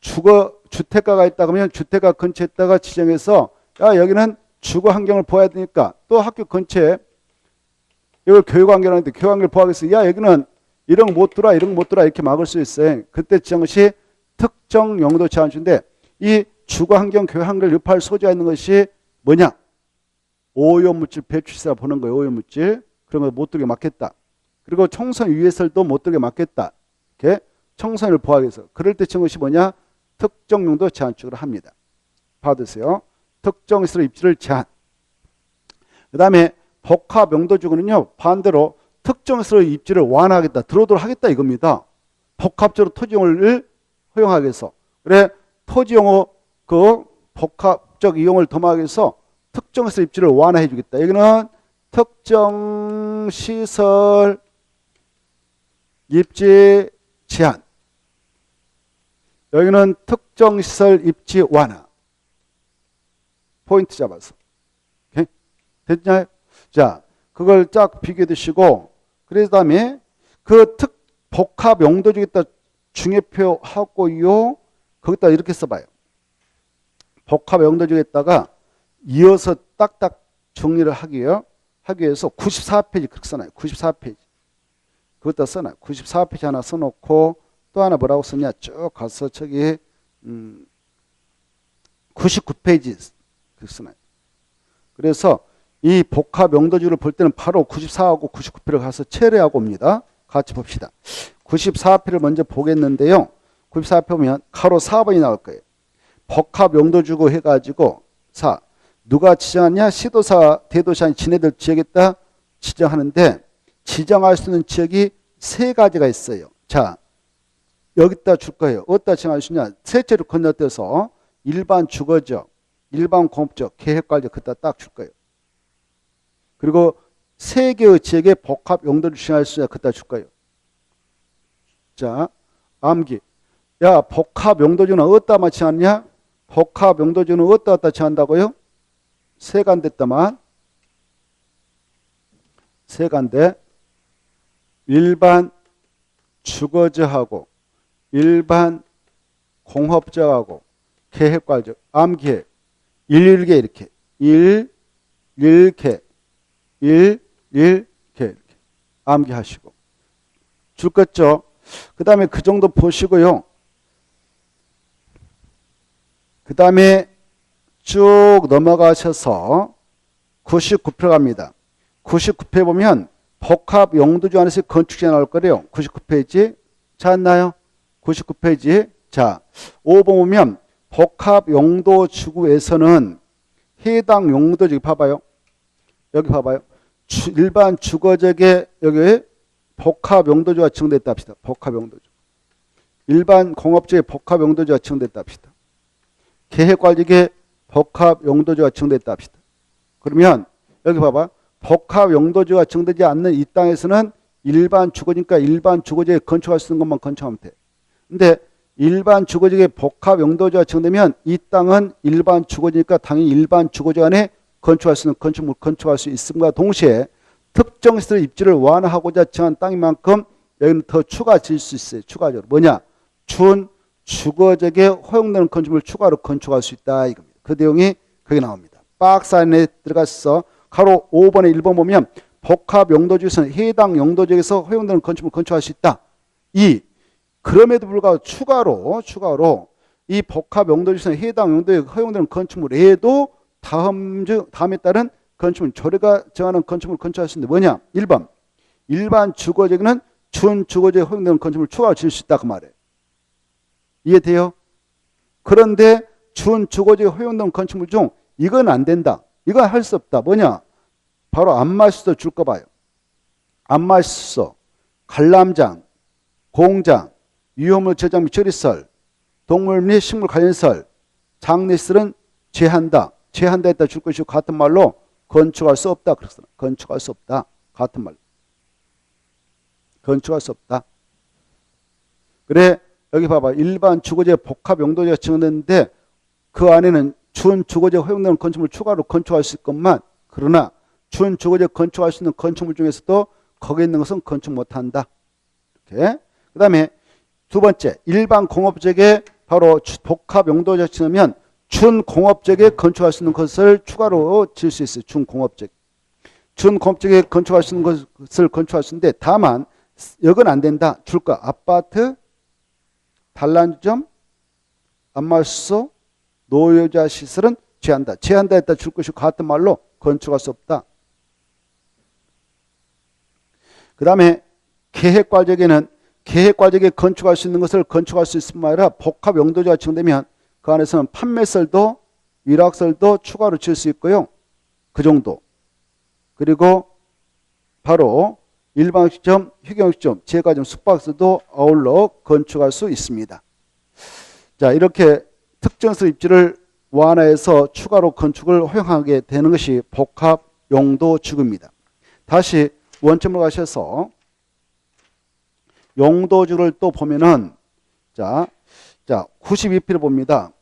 주택가가 있다 그러면 주택가 근처에다가 지정해서 야 여기는 주거 환경을 보호해야 되니까, 또 학교 근처에 이걸 교육환경을 하는데 교육환경을 보호하겠어. 야 여기는 이런 거 못 들어와 이런 거 못 들어와 이렇게 막을 수 있어요. 그때 지정 것이 특정 용도 제한주인데, 이 주거환경 교육환경을 유파할 소지가 있는 것이 뭐냐? 오염물질 배출시설 보는 거예요. 오염물질. 그런 거 못 들게 막겠다. 그리고 청소년 유해설도 못 들게 막겠다. 이렇게 청소년을 보호하기 위해서. 그럴 때 지정 것이 뭐냐? 특정 용도 제한축을 합니다. 받으세요. 특정 시설 입지를 제한. 그 다음에 복합 용도주거는요, 반대로 특정시설 입지를 완화하겠다, 들어오도록 하겠다 이겁니다. 복합적으로 토지용을 허용하기 위해서. 그래, 토지용어 그 복합적 이용을 도모하기 위해서 특정시설 입지를 완화해 주겠다. 여기는 특정시설 입지 제한. 여기는 특정시설 입지 완화. 포인트 잡아서. 오케이? 됐나요? 자, 그걸 쫙 비교해 두시고, 그 다음에 그 복합 용도주겠다 중요표 하고요. 거기다 이렇게 써봐요. 복합 용도주겠다가 이어서 딱딱 정리를 하기 위해서 94페이지 그렇게 써놔요. 94페이지. 그것도 써놔요. 94페이지 하나 써놓고 또 하나 뭐라고 썼냐. 쭉 가서 저기 99페이지 그렇게 써놔요. 그래서 이 복합 용도주를 볼 때는 바로 94하고 99페이지를 가서 체례하고 옵니다. 같이 봅시다. 94페이지를 먼저 보겠는데요. 94페이지 보면 가로 4번이 나올 거예요. 복합 용도주고 해가지고 4. 누가 지정하냐? 시도사, 대도시 아닌 지네들 지정했다 지정하는데 지정할 수 있는 지역이 세 가지가 있어요. 자, 여기다 줄 거예요. 어디다 지정할 수 있냐? 셋째로 건너뛰어서 일반 주거지역, 일반 공업지역, 계획관리지역 그다 딱 줄 거예요. 그리고 세 개의 지역에 복합 용도를 지정할 수 있냐? 그다 줄 거예요. 자, 암기. 야, 복합 용도주는 어디다 지정하느냐? 복합 용도주는 어디다 지정한다고요? 세간데다만 세간데 일반 주거지하고 일반 공업지하고 계획관리지역 암기해 1개 이렇게 1개 이렇게 암기하시고 줄 것죠. 그 다음에 그 정도 보시고요. 그 다음에 쭉 넘어가셔서 99페 갑니다. 99페 보면 복합 용도주 안에서 건축지가 나올 거래요. 99페이지 찾았나요? 99페이지. 자, 5번 보면 복합 용도주구에서는 해당 용도지 봐봐요. 여기 봐봐요. 일반 주거지역에 여기 복합 용도주가 지정됐다 합시다. 복합 용도주. 일반 공업지역에 복합 용도주가 지정됐다 합시다. 계획관리지역에 복합 용도주가 지정됐다 합시다. 그러면 여기 봐봐. 복합 용도주가 지정되지 않는 이 땅에서는 일반 주거지니까 일반 주거지에 건축할 수 있는 것만 건축하면 돼. 근데 일반 주거지에 복합 용도주가 지정되면 이 땅은 일반 주거지니까 당연히 일반 주거지 안에 건축할 수 있는 건축물 건축할 수 있음과 동시에 특정 시설 입지를 완화하고자 정한 땅인 만큼 여기는 더 추가 지을 수 있어요. 추가적으로. 뭐냐? 준 주거지에 허용되는 건축물을 추가로 건축할 수 있다 이겁니다. 그 내용이 거기 나옵니다. 박스 안에 들어가서 가로 5번에 1번 보면 복합 용도지에서는 해당 용도지에서 허용되는 건축물을 건축할 수 있다. 2. 그럼에도 불구하고 추가로 이 복합 용도지에서는 해당 용도에 허용되는 건축물 외에도 다음에 따른 건축물 조례가 정하는 건축물을 건축할 수 있는데 뭐냐? 1번 일반 주거지에는 준주거지에 허용되는 건축물을 추가로 지을 수 있다 그 말이에요. 이해돼요? 그런데 준주거지에 허용되는 건축물 중 이건 안 된다. 이건 할 수 없다. 뭐냐? 바로 안마수소 줄 거 봐요. 안마수소, 관람장, 공장, 유효물 저장 및 처리시설, 동물 및 식물 관련시설, 장례시설은 제한다. 제한다 했다 줄 것이고 같은 말로 건축할 수 없다. 그랬어. 건축할 수 없다. 같은 말로. 건축할 수 없다. 그래 여기 봐봐. 일반 주거지에 복합 용도지가 지정됐는데 그 안에는 준주거지에 허용되는 건축물 추가로 건축할 수 있을 것만 그러나 준주거지에 건축할 수 있는 건축물 중에서도 거기에 있는 것은 건축 못한다. 이렇게. 그 다음에 두 번째 일반 공업지역에 바로 복합 용도지가 지으면 준공업지역에 건축할 수 있는 것을 추가로 지을 수 있어요. 준공업지역. 준공업지역에 건축할 수 있는 것을 건축할 수 있는데 다만 여건 안 된다. 줄 거 아파트, 단란주점, 안마수소, 노여자 시설은 제한다. 제한다 했다 줄 것이 같은 말로 건축할 수 없다. 그 다음에 계획관리지역에는 계획관리지역에 건축할 수 있는 것을 건축할 수 있을 뿐만 아니라 복합 용도지가 지정되면 그 안에서는 판매설도 위락설도 추가로 지을 수 있고요. 그 정도. 그리고 바로 일반 시점, 휴경 시점, 제과점, 숙박서도 아울러 건축할 수 있습니다. 자, 이렇게 특정서 입지를 완화해서 추가로 건축을 허용하게 되는 것이 복합 용도주거입니다. 다시 원점으로 가셔서 용도주를 또 보면은 자 92페이지를 봅니다.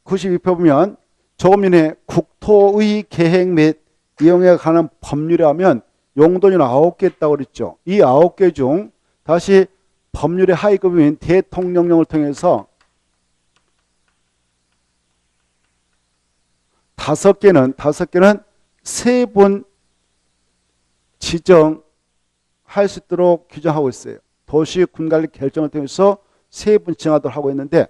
92페이지 보면 조금 전에 국토의 계획 및 이용에 관한 법률에 하면 용도주는 9개 있다고 그랬죠. 이 9개 중 다시 법률의 하위급인 대통령령을 통해서 5개는 세분 지정할 수 있도록 규정하고 있어요. 도시 군관리 결정을 통해서 세분 지정하도록 하고 있는데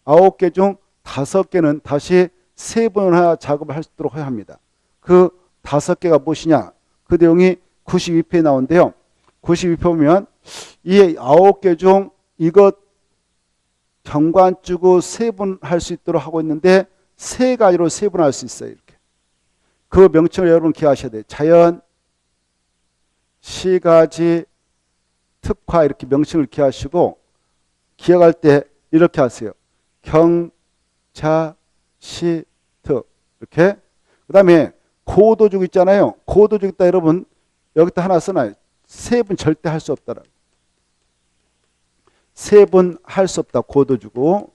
9개 중 5개는 다시 세분화 작업을 할 수 있도록 해야 합니다. 그 5개가 무엇이냐? 그 내용이 92페이지에 나오는데요. 92페이지 보면 이 9개 중 이것 경관주고 세분할 수 있도록 하고 있는데 3가지로 세분할 수 있어요. 이렇게. 그 명칭을 여러분 기억하셔야 돼요. 자연, 시가지, 특화 이렇게 명칭을 기억하시고 기억할 때 이렇게 하세요. 경, 자, 시, 특 이렇게. 그 다음에 고도주거 있잖아요. 고도주거 있다 여러분 여기다 하나 써놔요. 세분 절대 할 수 없다라고. 세분 할 수 없다. 고도주거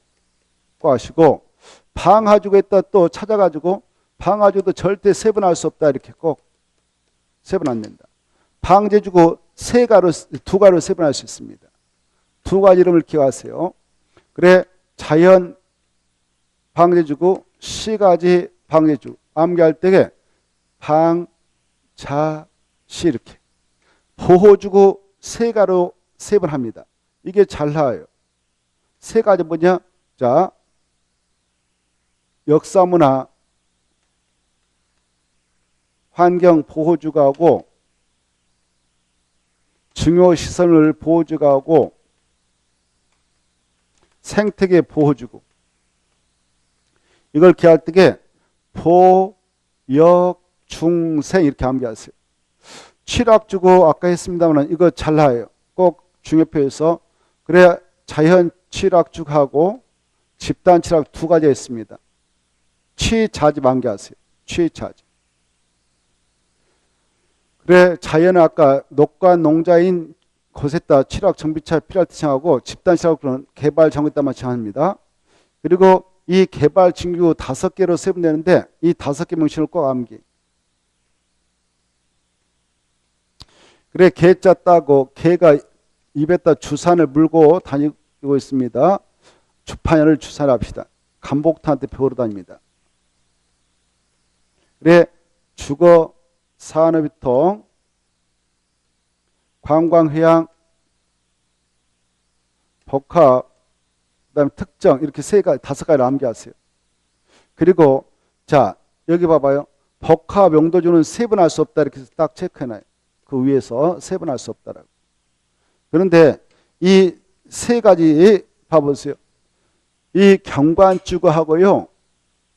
꼭 하시고 방하주거 있다 또 찾아가지고 방하주도 절대 세분할 수 없다. 이렇게 꼭 세분 안 된다. 방제주거 2가로 세분할 수 있습니다. 2가지 이름을 기억하세요. 그래 자연 방제주거 시가지 방제주거 암기할 때에 방, 자, 시 이렇게 보호주거 3가로 세분합니다. 이게 잘 나와요. 3가지 뭐냐? 자 역사문화 환경보호주거하고 중요시설을 보호주거하고 생태계 보호주거 이걸 기할 때에 보, 역, 중, 생 이렇게 암기하세요. 취락주거 아까 했습니다만 이거 잘 나와요. 꼭 중요표에서 그래야 자연 취락주거하고 집단 취락 2가지 있습니다. 취자지 암기하세요. 취자지. 그래 자연은 아까 녹과 농자인 곳에다 취락 정비차 필요할 때 정하고 집단 취락은 개발 정했다만 정합니다. 그리고 이 개발 진구 5개로 세분되는데 이 5개 명칭을 꼭 암기. 그래 개자 따고 개가 입에다 주산을 물고 다니고 있습니다. 주판을 주산합시다. 간복탄한테 배우러 다닙니다. 그래 주거 산업유통 관광회양 복합 그다음에 특정 이렇게 5가지를 암기하세요. 그리고 자 여기 봐봐요. 복합 용도주는 세분할 수 없다 이렇게 딱 체크해놔요. 그 위에서 세분할 수 없다라고. 그런데 이 3가지 봐보세요. 이 경관주거하고요.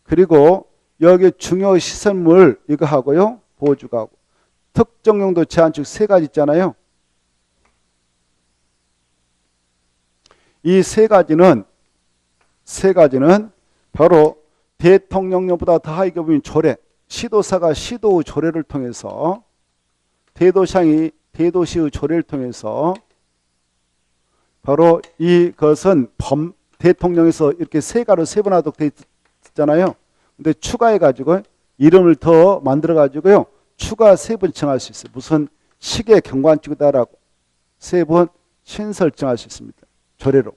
그리고 여기 중요시설물 이거 하고요. 보호주거하고 특정용도 제한축 3가지 있잖아요. 이 3가지는 바로 대통령령보다 더 하위급인 조례 시도사가 시도의 조례를 통해서 대도시장이 대도시의 조례를 통해서 바로 이것은 대통령에서 이렇게 3가로 세분하도록 되어 있잖아요. 근데 추가해가지고 이름을 더 만들어가지고요. 추가 세분 정할 수 있어요. 무슨 시계 경관주거다라고 세분 신설 정할 수 있습니다. 조례로.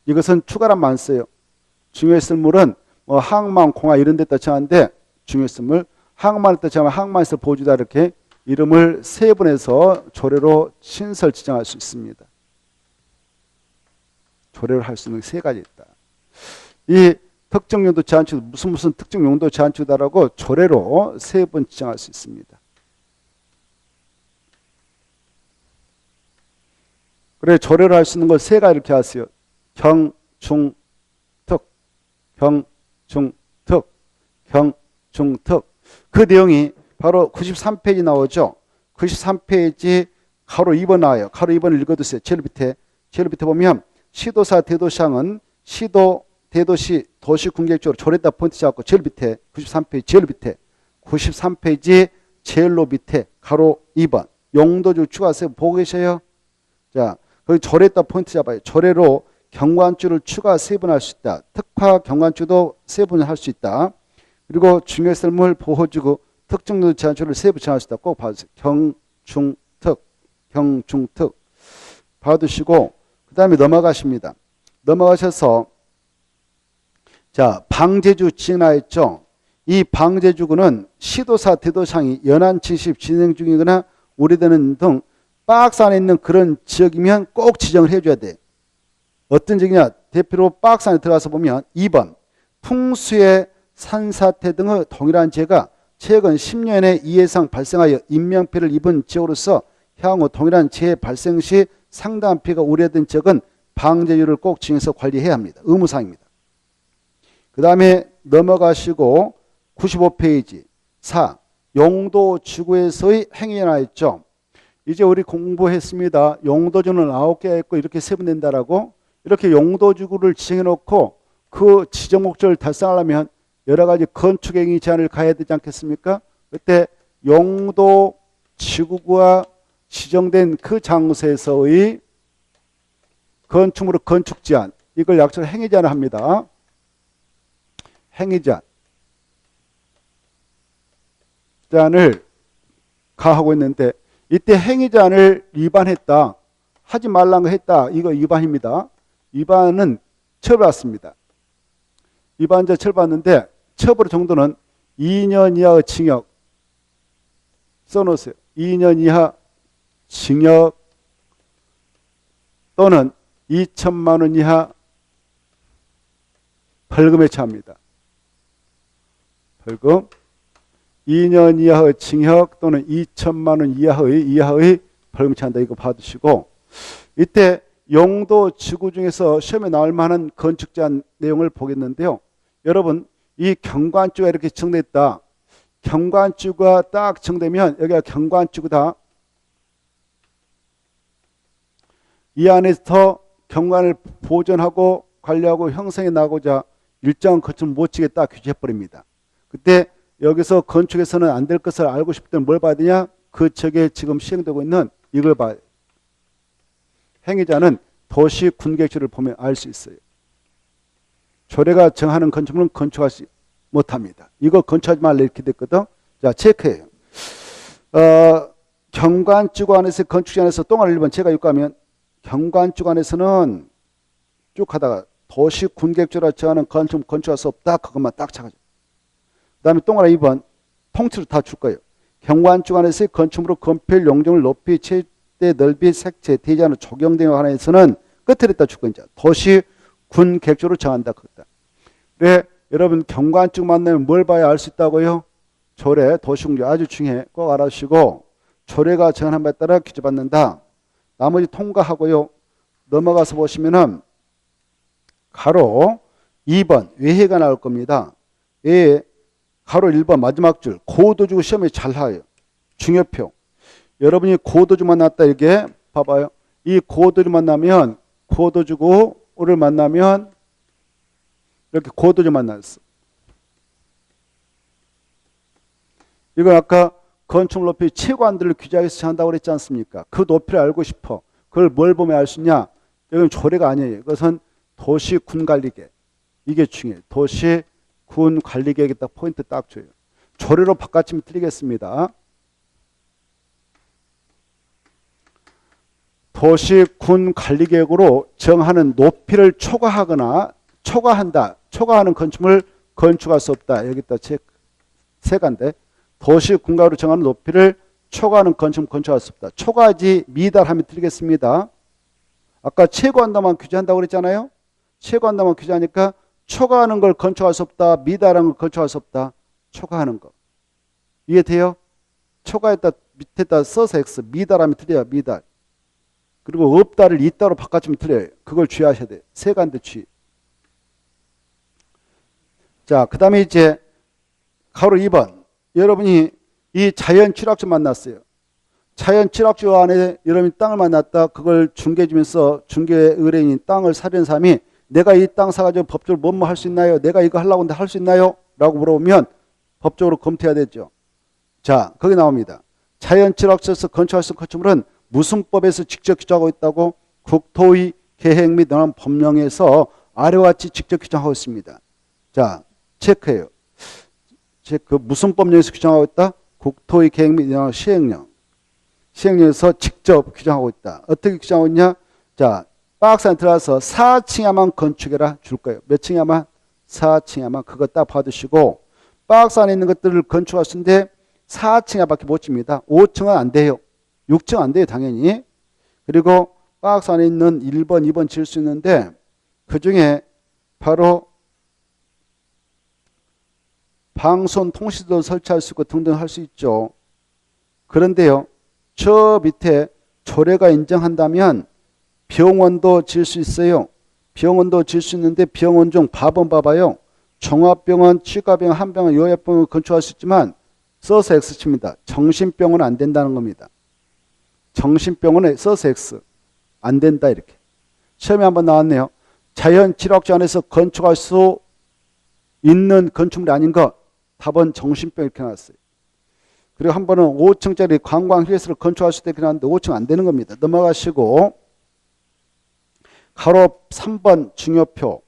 이것은 추가란 말 써요. 중요시설물은 뭐 항만, 공화 이런 데다 정하는데 중요시설물 항만에다 정하면 항만시설 보호주다 이렇게 이름을 세분해서 조례로 신설 지정할 수 있습니다. 조례를 할 수 있는 3가지 있다. 이 특정 용도 제한축 무슨 특정 용도 제한축이다라고 조례로 3번 지정할 수 있습니다. 그래 조례로 할 수 있는 걸 3가지 이렇게 하세요. 경, 중, 특, 경, 중, 특, 경, 중, 특. 그 내용이 바로 93페이지 나오죠. 93페이지 가로 2번 나와요. 가로 2번을 읽어두세요. 제일 밑에 보면 시도사 대도시항은 시도 대도시 도시 군객적으로 조례다 포인트 잡고 제일 밑에 93페이지 제일 밑에 93페이지 제일로 밑에 가로 2번 용도주 추가세 보고 계셔요. 자, 거기 조례다 포인트 잡아요. 조례로 경관주를 추가 3번 할 수 있다. 특화 경관주도 3번 할 수 있다. 그리고 중요설물 보호주구 특정도 제한주를 3번 정할 수 있다. 꼭 봐주세요. 경중특 봐두시고 그 다음에 넘어가십니다. 넘어가셔서 자 방제주 지정하였죠. 이 방제주구는 시도사 대도시항이 연안 침식 진행 중이거나 우려되는 등 박스 안에 있는 그런 지역이면 꼭 지정을 해줘야 돼. 어떤 지역이냐 대표로 박스 안에 들어가서 보면 2번 풍수의 산사태 등의 동일한 재해가 최근 10년에 이해상 발생하여 인명피해를 입은 지역으로서 향후 동일한 재해 발생 시 상당한 피해가 우려된 지역은 방제주를 꼭 지정해서 관리해야 합니다. 의무사항입니다. 그 다음에 넘어가시고 95페이지 4. 용도지구에서의 행위에 나와있죠. 이제 우리 공부했습니다. 용도주는 9개가 있고 이렇게 세분된다라고. 이렇게 용도지구를 지정해 놓고 그 지정 목적을 달성하려면 여러 가지 건축행위 제한을 가해야 되지 않겠습니까? 그때 용도지구가 지정된 그 장소에서의 건축물의 건축 제한, 이걸 약속을 행위 제한을 합니다. 행위 제한을 가하고 있는데 이때 행위 제한을 위반했다, 하지 말라는 거 했다, 이거 위반입니다. 위반은 처벌받습니다. 위반자 처벌받는데 처벌 정도는 2년 이하의 징역 써놓으세요. 2년 이하 징역 또는 2천만 원 이하 벌금에 처합니다. 벌금 2년 이하의 징역 또는 2천만 원 이하의 벌금 처한다. 이거 봐두시고 이때 용도 지구 중에서 시험에 나올 만한 건축 제한 내용을 보겠는데요. 여러분 이 경관주가 이렇게 지정됐다. 경관주가 딱 지정되면 여기가 경관주구다. 이 안에서 경관을 보존하고 관리하고 형성해 나가고자 일정한 건축을 못 지겠다 규제해버립니다. 그때 여기서 건축에서는 안 될 것을 알고 싶을 때는 뭘 봐야 되냐? 그 지역에 지금 시행되고 있는 이걸 봐야 돼요. 행위자는 도시 군객지를 보면 알 수 있어요. 조례가 정하는 건축물은 건축하지 못합니다. 이거 건축하지 말라 이렇게 됐거든. 자, 체크해요. 경관지구 안에서 건축지 안에서 똥알 1번 제가 요구하면 경관지구 안에서는 쭉 하다가 도시 군객지라 정하는 건축 건축할 수 없다. 그것만 딱 찾아줘. 그 다음에 똥알 2번 통째로 다 줄 거예요. 경관지구 안에서의 건축물로 건폐율 용적을 높이 최대 넓이 색채 대지하는 적용되는 한에서는 끝을 했다 줄 거예요. 도시 군 객조로 정한다. 그거다. 그래 여러분 경관지구 만나면 뭘 봐야 알 수 있다고요? 조례, 도시공조 아주 중요해. 꼭 알아주시고 조례가 정한 바에 따라 규제받는다. 나머지 통과하고요. 넘어가서 보시면은 가로 2번 외해가 나올 겁니다. 외해 가로 1번 마지막 줄 고도지구 시험에 잘 나와요. 중요표. 여러분이 고도지구만 났다 이게 봐봐요. 이 고도지구 만나면 고도지구를 만나면 이렇게 고도지구 만났어. 이건 아까 건축 높이 최고한들을 규제해서 정한다고 그랬지 않습니까? 그 높이를 알고 싶어. 그걸 뭘 보면 알 수 있냐? 이건 조례가 아니에요. 이것은 도시군관리계. 이게 중요해요. 도시군관리계에 딱 포인트 딱 줘요. 조례로 바꿔치면 틀리겠습니다. 도시군관리계획으로 정하는 높이를 초과하거나 초과한다. 초과하는 건축물 건축할 수 없다. 여기다 세간데 도시군가로 정하는 높이를 초과하는 건축물 건축할 수 없다. 초과하지 미달하면 틀리겠습니다. 아까 최고한다만 규제한다고 그랬잖아요. 최고한다만 규제하니까 초과하는 걸 건축할 수 없다. 미달하는 걸 건축할 수 없다. 초과하는 거. 이해돼요? 초과했다 밑에다 써서 X. 미달하면 틀려요. 미달. 그리고 없다를 있다로 바꿔주면 틀려요. 그걸 주의하셔야 돼요. 세간대 주의. 자, 그 다음에 이제 가로 2번. 여러분이 이 자연 취락주 만났어요. 자연 취락주 안에 여러분이 땅을 만났다. 그걸 중개해주면서 중개 의뢰인이 땅을 사려는 사람이 내가 이 땅 사가지고 법적으로 뭐뭐 할 수 있나요? 내가 이거 하려고 하는데 할 수 있나요? 라고 물어보면 법적으로 검토해야 되죠. 자, 거기 나옵니다. 자연 취락주에서 건축할 수 있는 건축물은 무슨 법에서 직접 규정하고 있다고? 국토의 계획 및 관련 법령에서 아래와 같이 직접 규정하고 있습니다. 자, 체크해요. 그 무슨 법령에서 규정하고 있다? 국토의 계획 및 시행령. 시행령에서 직접 규정하고 있다. 어떻게 규정하고 있냐? 자, 박스 안에 들어가서 4층야만 건축해라 줄 거예요. 몇 층야만? 4층야만. 그거 딱 받으시고 박스 안에 있는 것들을 건축할 수 있는데 4층야밖에 못 줍니다. 5층은 안 돼요. 6층 안 돼요, 당연히. 그리고 박스 안에 있는 1번, 2번 지을 수 있는데 그 중에 바로 방송 통신도 설치할 수 있고 등등 할 수 있죠. 그런데요, 저 밑에 조례가 인정한다면 병원도 지을 수 있어요. 병원도 지을 수 있는데 병원 중 밥은 봐봐요. 종합병원, 치과병원, 한병원, 요양병원 건축할 수 있지만 써서 X칩니다. 정신병원은 안 된다는 겁니다. 정신병원에 써서 X. 안 된다 이렇게. 시험에 한번 나왔네요. 자연 취락주 안에서 건축할 수 있는 건축물이 아닌 것. 답은 정신병 이렇게 나왔어요. 그리고 한 번은 5층짜리 관광휴게소를 건축할 수 있게 나왔는데 5층 안 되는 겁니다. 넘어가시고 가로 3번 중요표.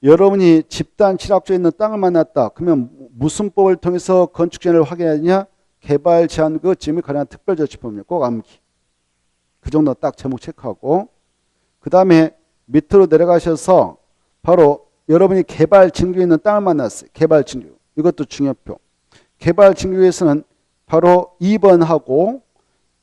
여러분이 집단 취락주에 있는 땅을 만났다. 그러면 무슨 법을 통해서 건축 전을 확인해야 되냐? 개발 제한구 지음에 관한 특별조치법입니다. 꼭 암기. 그 정도 딱 제목 체크하고 그 다음에 밑으로 내려가셔서 바로 여러분이 개발 징조에 있는 땅을 만났어요. 개발 징조. 이것도 중요표. 개발 징조에서는 바로 2번하고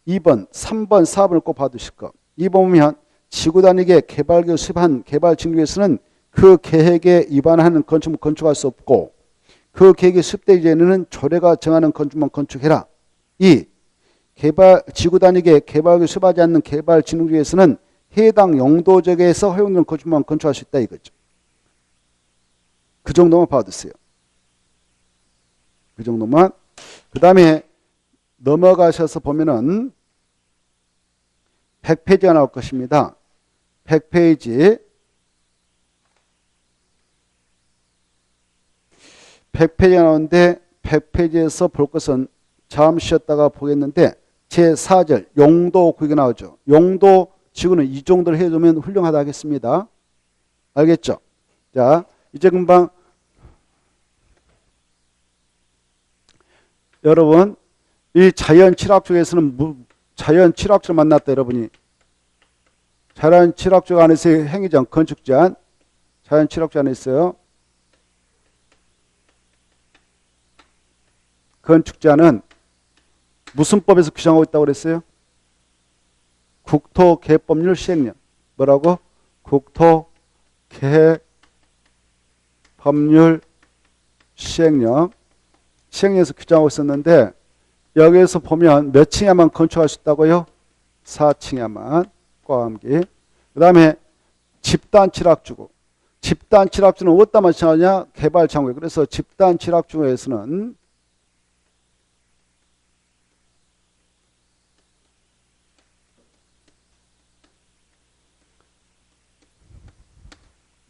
2번, 3번, 4번을 꼭 받으실 거. 2번 보면 지구 단위계 개발계획 수립한 개발 징조에서는 그 계획에 위반하는 건축물 건축할 수 없고 그 계획이 수립되기 전에는 조례가 정하는 건축물만 건축해라. 2. 지구 단위계 개발계획 수립하지 않는 개발 징조에서는 해당 용도적에서 허용되는 건축물만 건축할 수 있다 이거죠. 그 정도만 받으세요. 그 정도만. 그 다음에 넘어가셔서 보면은 100페이지가 나올 것입니다. 100페이지. 100페이지가 나오는데 100페이지에서 볼 것은 잠시 쉬었다가 보겠는데 제4절 용도 구역이 나오죠. 용도 지구는 이 정도를 해두면 훌륭하다 하겠습니다. 알겠죠? 자, 이제 금방 여러분 이 자연 취락주에서는 자연 취락주를 만났다 여러분이. 자연 취락주 안에서 행위장 건축 제한 자연 취락주 안에 있어요. 건축 제한은 무슨 법에서 규정하고 있다고 그랬어요? 국토계획법률 시행령. 뭐라고? 국토계획법률 시행령. 시행령에서 규정하고 있었는데 여기에서 보면 몇 층에만 건축할 수 있다고요? 4층에만. ቋ암기. 그 다음에 집단 취락주고. 집단 취락주는 어디다 마찬가지냐? 개발 장구에. 그래서 집단 취락주에서는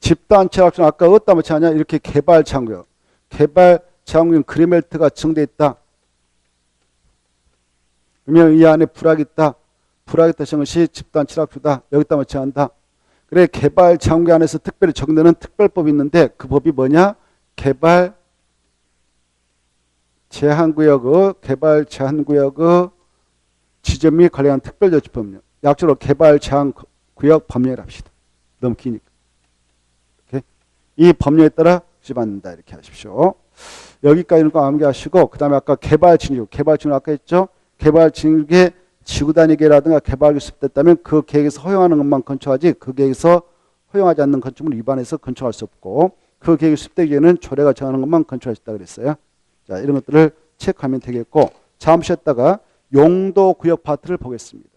집단 취락주는 아까 어디다 마찬가지냐? 이렇게 개발 장구요. 개발 장구는 그리멜트가 정돼 있다. 그러면 이 안에 불악이 있다. 불악이 있다 것이 집단 취락주다. 여기다 마찬가지다. 그래 개발 장구 안에서 특별히 적용되는 특별법이 있는데 그 법이 뭐냐? 개발 제한구역의 개발 제한구역의 지정 및 관련한 특별조치법령. 약자로 개발 제한구역 법령이라 합시다. 너무 기니까. 이렇게. 이 법령에 따라 수립받는다. 이렇게 하십시오. 여기까지는 꼭 암기하시고 그 다음에 아까 개발 징조. 개발 징조 아까 했죠? 개발 징조에 지구 단위계라든가 개발이 수립됐다면 그 계획에서 허용하는 것만 건축하지 그 계획에서 허용하지 않는 건축물을 위반해서 건축할 수 없고 그 계획이 수립되기 전에는 조례가 정하는 것만 건축할 수 있다 그랬어요. 자, 이런 것들을 체크하면 되겠고 잠시 쉬었다가 용도 구역 파트를 보겠습니다.